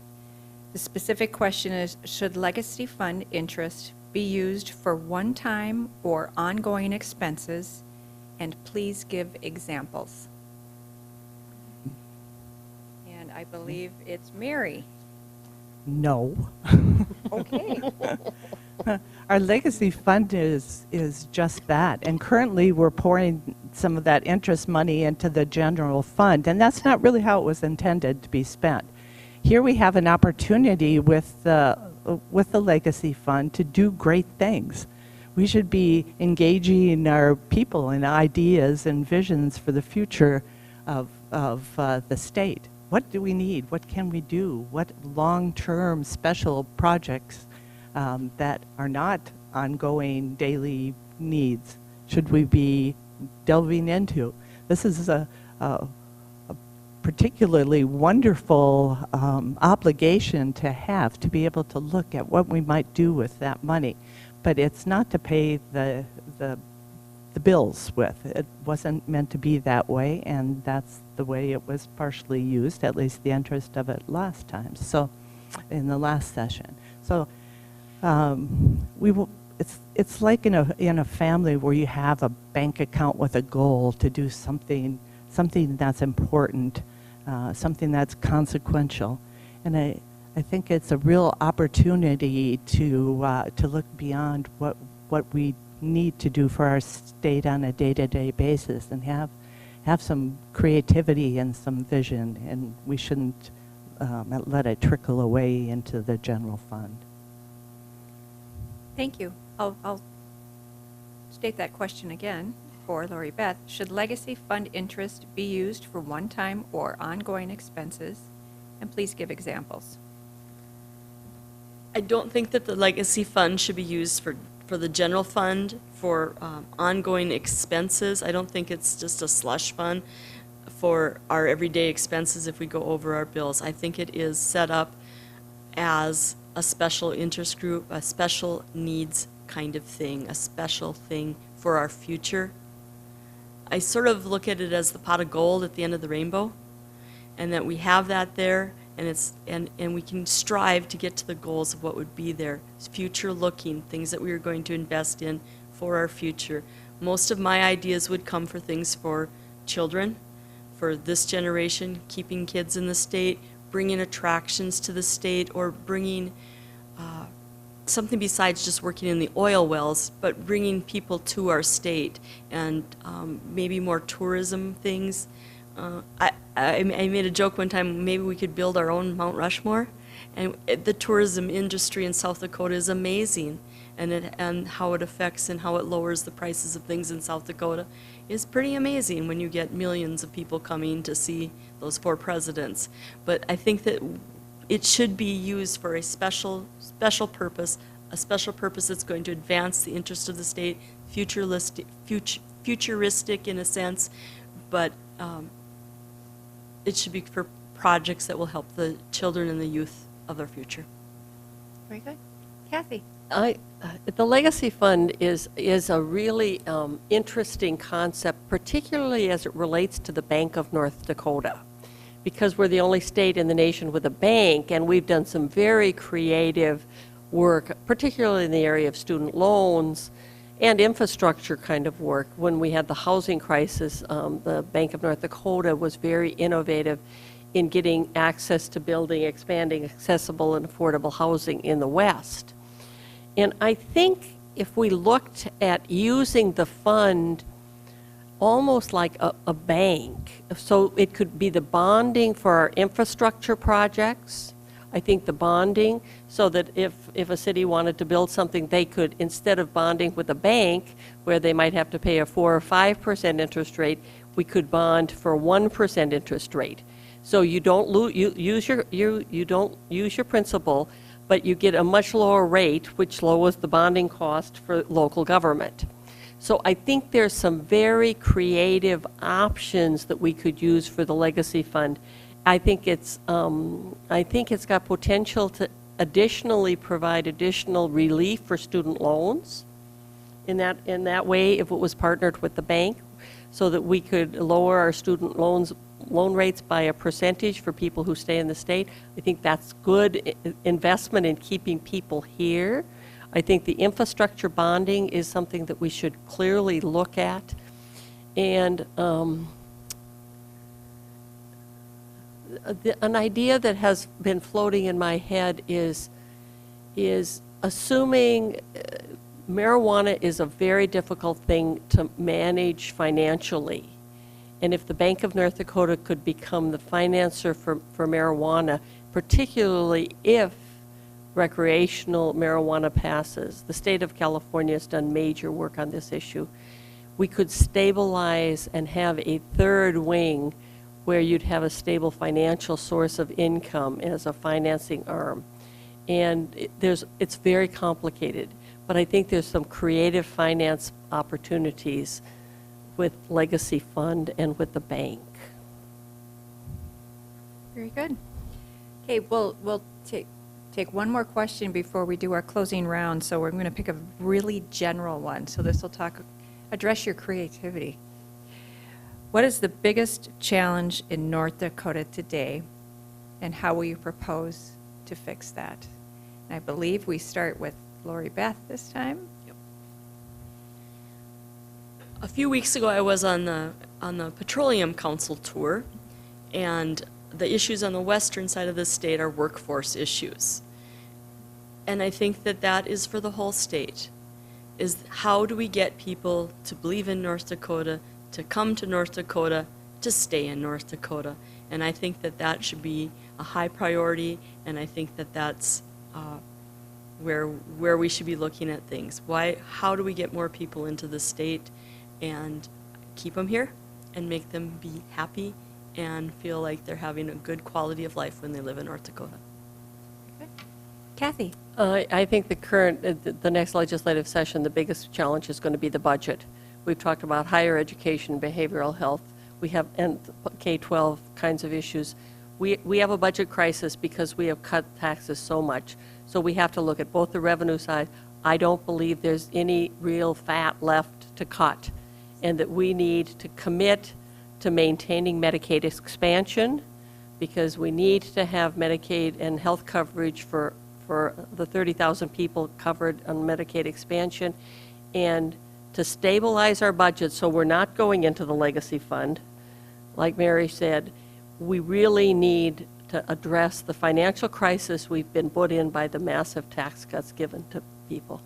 S1: The specific question is, should Legacy Fund interest be used for one-time or ongoing expenses? And please give examples. And I believe it's Mary.
S4: No.
S1: Okay.
S4: Our legacy fund is just that. And currently, we're pouring some of that interest money into the general fund. And that's not really how it was intended to be spent. Here we have an opportunity with the legacy fund to do great things. We should be engaging our people in ideas and visions for the future of the state. What do we need? What can we do? What long-term special projects that are not ongoing daily needs should we be delving into? This is a particularly wonderful obligation to be able to look at what we might do with that money. But it's not to pay the bills with. It wasn't meant to be that way, and that's the way it was partially used, at least the interest of it last time, so in the last session. So it's like in a family where you have a bank account with a goal to do something that's important, something that's consequential. And I think it's a real opportunity to look beyond what we need to do for our state on a day-to-day basis and have some creativity and some vision, and we shouldn't let it trickle away into the general fund.
S1: Thank you. I'll state that question again for Lori Beth. Should legacy fund interest be used for one-time or ongoing expenses? And please give examples.
S2: I don't think that the legacy fund should be used for the general fund for ongoing expenses. I don't think it's just a slush fund for our everyday expenses if we go over our bills. I think it is set up as a special interest group, a special needs kind of thing, a special thing for our future. I sort of look at it as the pot of gold at the end of the rainbow, and that we have that there, and we can strive to get to the goals of what would be there. It's future looking, things that we are going to invest in for our future. Most of my ideas would come for things for children, for this generation, keeping kids in the state, bringing attractions to the state, or bringing something besides just working in the oil wells, but bringing people to our state, and maybe more tourism things. I made a joke one time, maybe we could build our own Mount Rushmore, and the tourism industry in South Dakota is amazing, and how it affects and how it lowers the prices of things in South Dakota is pretty amazing when you get millions of people coming to see those 4 presidents. But I think that it should be used for a special purpose, a special purpose that's going to advance the interest of the state, futuristic in a sense, but it should be for projects that will help the children and the youth of our future.
S5: Very good. Kathy?
S3: The Legacy Fund is a really interesting concept, particularly as it relates to the Bank of North Dakota, because we're the only state in the nation with a bank, and we've done some very creative work, particularly in the area of student loans and infrastructure kind of work. When we had the housing crisis, the Bank of North Dakota was very innovative in getting access to building, expanding accessible and affordable housing in the West. And I think if we looked at using the fund almost like a bank, so it could be the bonding for our infrastructure projects. I think the bonding, so that if a city wanted to build something, they could, instead of bonding with a bank where they might have to pay a 4 or 5% interest rate, we could bond for 1% interest rate. So you don't you don't use your principal, but you get a much lower rate, which lowers the bonding cost for local government. So I think there's some very creative options that we could use for the legacy fund. I think it's got potential to additionally provide additional relief for student loans in that way if it was partnered with the bank, so that we could lower our student loan rates by a percentage for people who stay in the state. I think that's good investment in keeping people here. I think the infrastructure bonding is something that we should clearly look at. And an idea that has been floating in my head is assuming marijuana is a very difficult thing to manage financially. And if the Bank of North Dakota could become the financer for marijuana, particularly if recreational marijuana passes, the state of California has done major work on this issue, we could stabilize and have a third wing where you'd have a stable financial source of income as a financing arm. And it's very complicated, but I think there's some creative finance opportunities with Legacy Fund and with the bank.
S1: Very good. Okay, we'll take one more question before we do our closing round, so we're going to pick a really general one. So this will address your creativity. What is the biggest challenge in North Dakota today, and how will you propose to fix that? And I believe we start with Lori Beth this time.
S2: A few weeks ago, I was on the Petroleum Council tour, and the issues on the western side of the state are workforce issues. And I think that is for the whole state, is how do we get people to believe in North Dakota, to come to North Dakota, to stay in North Dakota. And I think that should be a high priority, and I think that's where we should be looking at things. How do we get more people into the state and keep them here and make them be happy and feel like they're having a good quality of life when they live in North Dakota?
S1: Kathy?
S3: I think the next legislative session, the biggest challenge is going to be the budget. We've talked about higher education, behavioral health. We have and K-12 kinds of issues. We have a budget crisis because we have cut taxes so much. So we have to look at both the revenue side. I don't believe there's any real fat left to cut, and that we need to commit to maintaining Medicaid expansion, because we need to have Medicaid and health coverage for the 30,000 people covered on Medicaid expansion, and to stabilize our budget so we're not going into the legacy fund. Like Mary said, we really need to address the financial crisis we've been put in by the massive tax cuts given to people.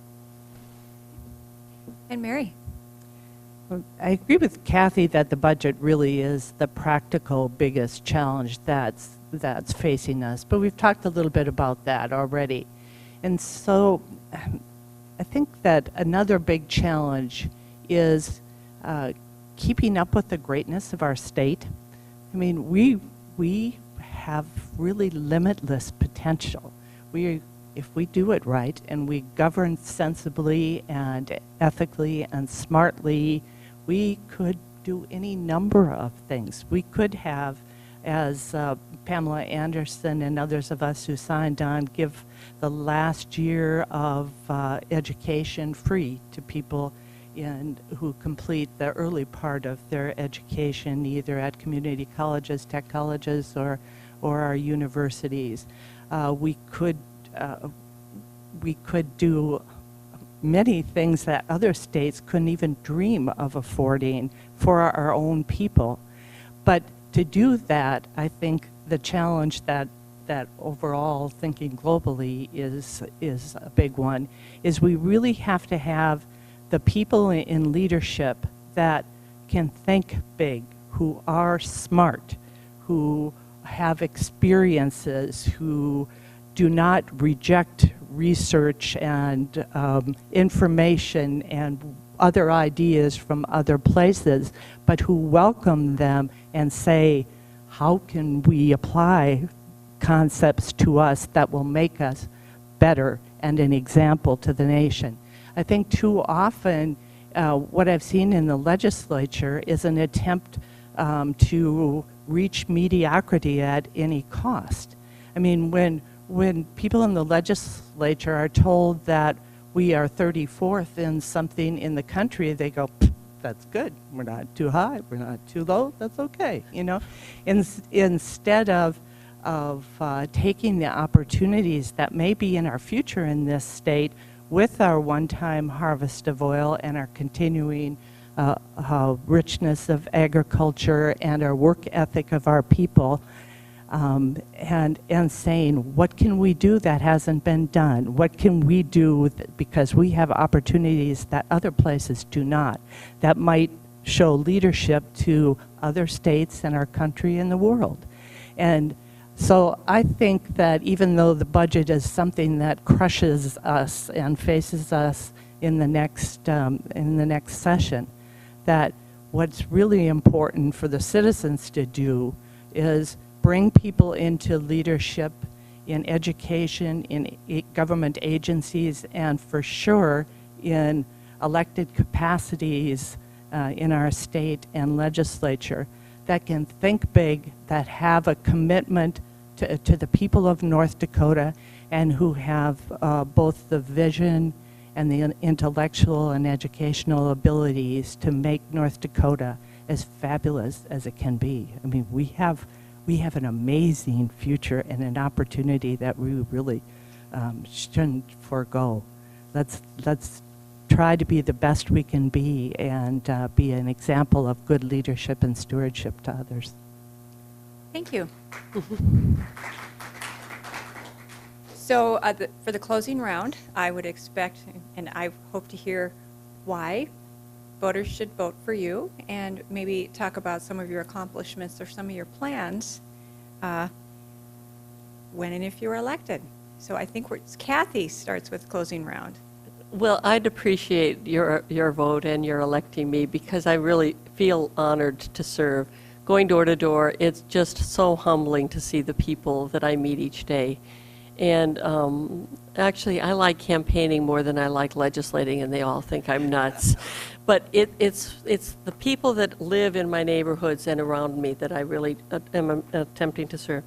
S1: And Mary?
S4: I agree with Kathy that the budget really is the practical biggest challenge that's facing us, but we've talked a little bit about that already. And so I think that another big challenge is keeping up with the greatness of our state. I mean, we have really limitless potential. If we do it right and we govern sensibly and ethically and smartly, we could do any number of things. We could have, as Pamela Anderson and others of us who signed on, give the last year of education free to people who complete the early part of their education, either at community colleges, tech colleges, or our universities. We could do many things that other states couldn't even dream of affording for our own people. But to do that, I think the challenge that overall thinking globally is a big one, is we really have to have the people in leadership that can think big, who are smart, who have experiences, who do not reject research and information and other ideas from other places, but who welcome them and say, how can we apply concepts to us that will make us better and an example to the nation? I think too often what I've seen in the legislature is an attempt to reach mediocrity at any cost. I mean, when people in the legislature are told that we are 34th in something in the country, they go, that's good. We're not too high. We're not too low. That's okay. You know, instead of taking the opportunities that may be in our future in this state with our one-time harvest of oil and our continuing richness of agriculture and our work ethic of our people, and saying, what can we do that hasn't been done? What can we do because we have opportunities that other places do not, that might show leadership to other states and our country and the world? And so I think that even though the budget is something that crushes us and faces us in the next session, that what's really important for the citizens to do is bring people into leadership in education, in government agencies, and for sure in elected capacities in our state and legislature that can think big, that have a commitment to the people of North Dakota, and who have both the vision and the intellectual and educational abilities to make North Dakota as fabulous as it can be. I mean, we have an amazing future and an opportunity that we really shouldn't forego. Let's try to be the best we can be and be an example of good leadership and stewardship to others.
S1: Thank you. So for the closing round, I would expect, and I hope to hear why voters should vote for you, and maybe talk about some of your accomplishments or some of your plans when and if you're elected. So I think Kathy starts with closing round.
S3: Well, I'd appreciate your vote and your electing me, because I really feel honored to serve. Going door to door, it's just so humbling to see the people that I meet each day. And actually, I like campaigning more than I like legislating, and they all think I'm nuts. But it's the people that live in my neighborhoods and around me that I really am attempting to serve.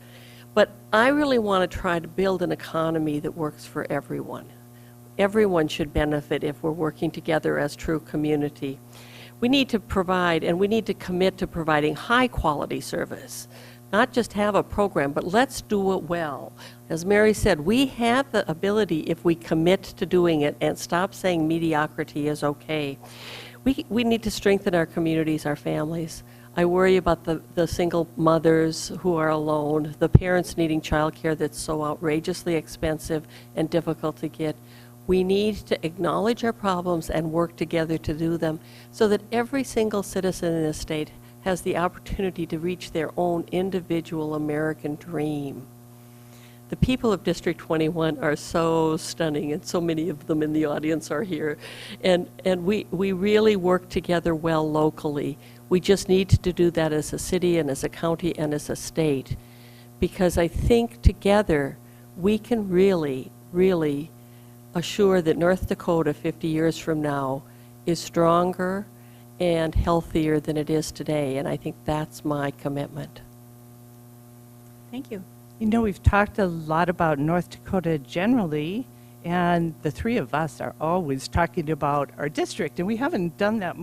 S3: But I really want to try to build an economy that works for everyone. Everyone should benefit if we're working together as true community. We need to provide, and we need to commit to providing high-quality service. Not just have a program, but let's do it well. As Mary said, we have the ability, if we commit to doing it and stop saying mediocrity is okay. We need to strengthen our communities, our families. I worry about the single mothers who are alone, the parents needing childcare that's so outrageously expensive and difficult to get. We need to acknowledge our problems and work together to do them so that every single citizen in this state has the opportunity to reach their own individual American dream. The people of District 21 are so stunning, and so many of them in the audience are here. And we really work together well locally. We just need to do that as a city and as a county and as a state, because I think together we can really, really assure that North Dakota 50 years from now is stronger and healthier than it is today, and I think that's my commitment.
S1: Thank you.
S4: You know, we've talked a lot about North Dakota generally, and the three of us are always talking about our district, and we haven't done that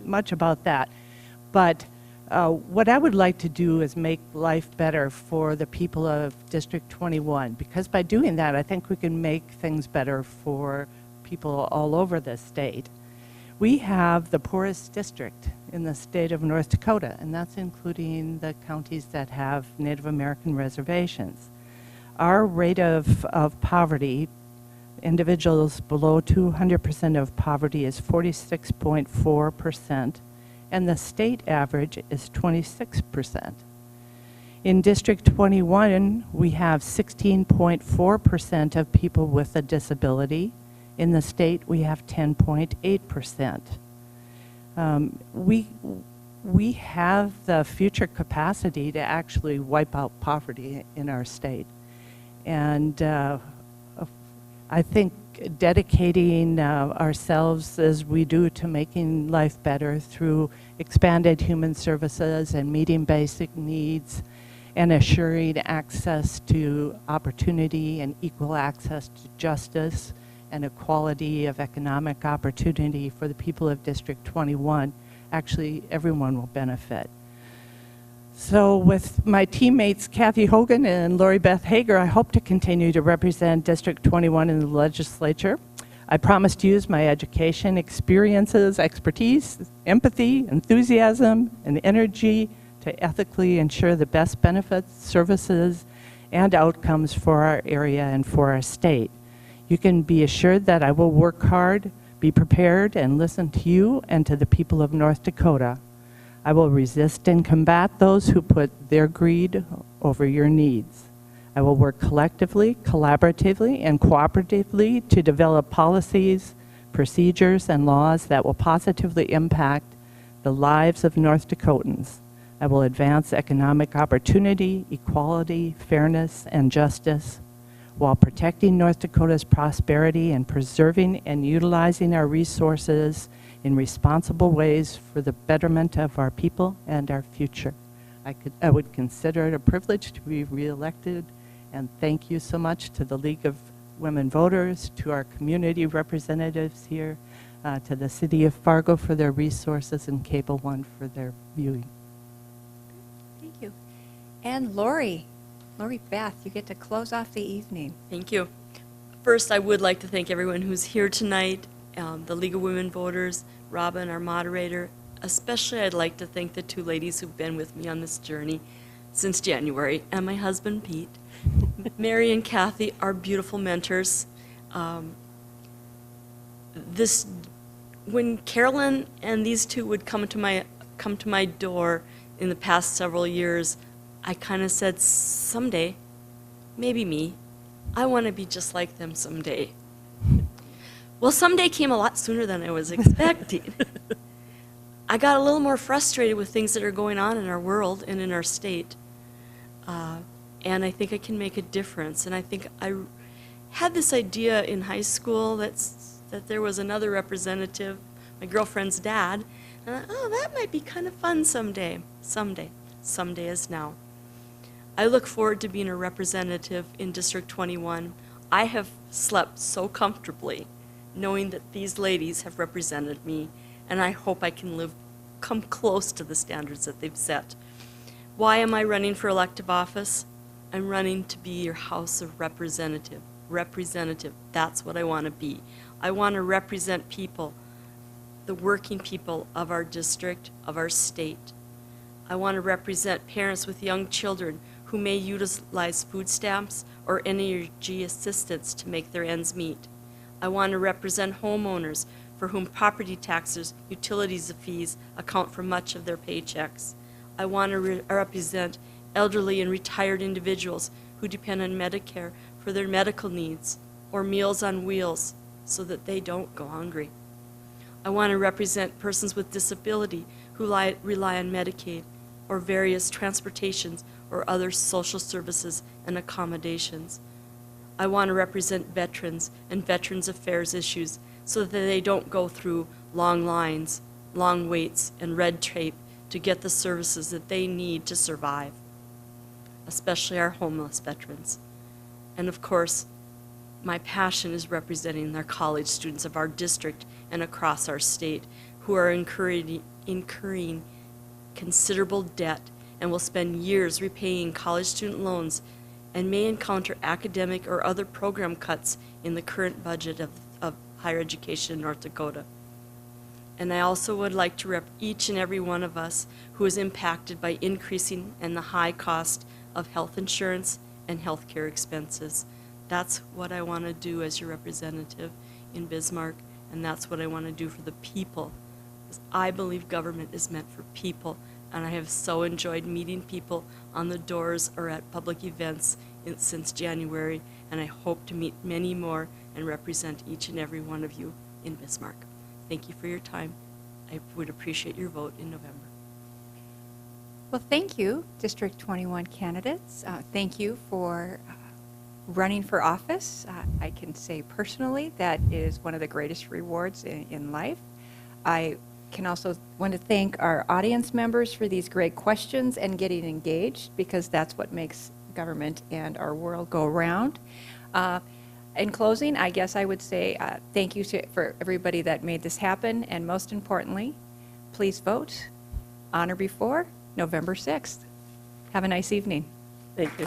S4: much about that. But what I would like to do is make life better for the people of District 21, because by doing that, I think we can make things better for people all over the state. We have the poorest district in the state of North Dakota, and that's including the counties that have Native American reservations. Our rate of poverty, individuals below 200% of poverty, is 46.4%, and the state average is 26%. In District 21, we have 16.4% of people with a disability. In the state, we have 10.8%. We have the future capacity to actually wipe out poverty in our state. And I think dedicating ourselves as we do to making life better through expanded human services and meeting basic needs and assuring access to opportunity and equal access to justice and equality of economic opportunity for the people of District 21, actually everyone will benefit. So with my teammates Kathy Hogan and Lori Beth Hager, I hope to continue to represent District 21 in the legislature. I promise to use my education, experiences, expertise, empathy, enthusiasm, and energy to ethically ensure the best benefits, services, and outcomes for our area and for our state. You can be assured that I will work hard, be prepared, and listen to you and to the people of North Dakota. I will resist and combat those who put their greed over your needs. I will work collectively, collaboratively, and cooperatively to develop policies, procedures, and laws that will positively impact the lives of North Dakotans. I will advance economic opportunity, equality, fairness, and justice while protecting North Dakota's prosperity and preserving and utilizing our resources in responsible ways for the betterment of our people and our future. I would consider it a privilege to be reelected, and thank you so much to the League of Women Voters, to our community representatives here, to the City of Fargo for their resources, and Cable One for their viewing.
S1: Thank you. And Lori Beth, you get to close off the evening.
S2: Thank you. First, I would like to thank everyone who's here tonight, the League of Women Voters, Robin, our moderator. Especially, I'd like to thank the two ladies who've been with me on this journey since January, and my husband, Pete. Mary and Kathy are beautiful mentors. When Carolyn and these two would come to my door in the past several years, I kind of said, someday, maybe me, I want to be just like them someday. Well, someday came a lot sooner than I was expecting. I got a little more frustrated with things that are going on in our world and in our state. And I think I can make a difference. And I think I had this idea in high school that there was another representative, my girlfriend's dad. And I thought, oh, that might be kind of fun someday. Someday is now. I look forward to being a representative in District 21. I have slept so comfortably knowing that these ladies have represented me, and I hope I can come close to the standards that they've set. Why am I running for elective office? I'm running to be your House of Representative. Representative, that's what I want to be. I want to represent people, the working people of our district, of our state. I want to represent parents with young children who may utilize food stamps or energy assistance to make their ends meet. I want to represent homeowners for whom property taxes, utilities fees account for much of their paychecks. I want to represent elderly and retired individuals who depend on Medicare for their medical needs or Meals on Wheels so that they don't go hungry. I want to represent persons with disability who rely on Medicaid or various transportations or other social services and accommodations. I want to represent veterans and Veterans Affairs issues so that they don't go through long lines, long waits, and red tape to get the services that they need to survive, especially our homeless veterans. And of course, my passion is representing our college students of our district and across our state who are incurring considerable debt and will spend years repaying college student loans and may encounter academic or other program cuts in the current budget of higher education in North Dakota. And I also would like to rep each and every one of us who is impacted by increasing and the high cost of health insurance and health care expenses. That's what I want to do as your representative in Bismarck, and that's what I want to do for the people. Because I believe government is meant for people, and I have so enjoyed meeting people on the doors or at public events since January, and I hope to meet many more and represent each and every one of you in Bismarck. Thank you for your time. I would appreciate your vote in November.
S1: Well, thank you, District 21 candidates. Thank you for running for office. I can say personally that it is one of the greatest rewards in life. I can also want to thank our audience members for these great questions and getting engaged, because that's what makes government and our world go round. In closing, I guess I would say thank you for everybody that made this happen, and most importantly, please vote on or before November 6th. Have a nice evening.
S3: Thank you.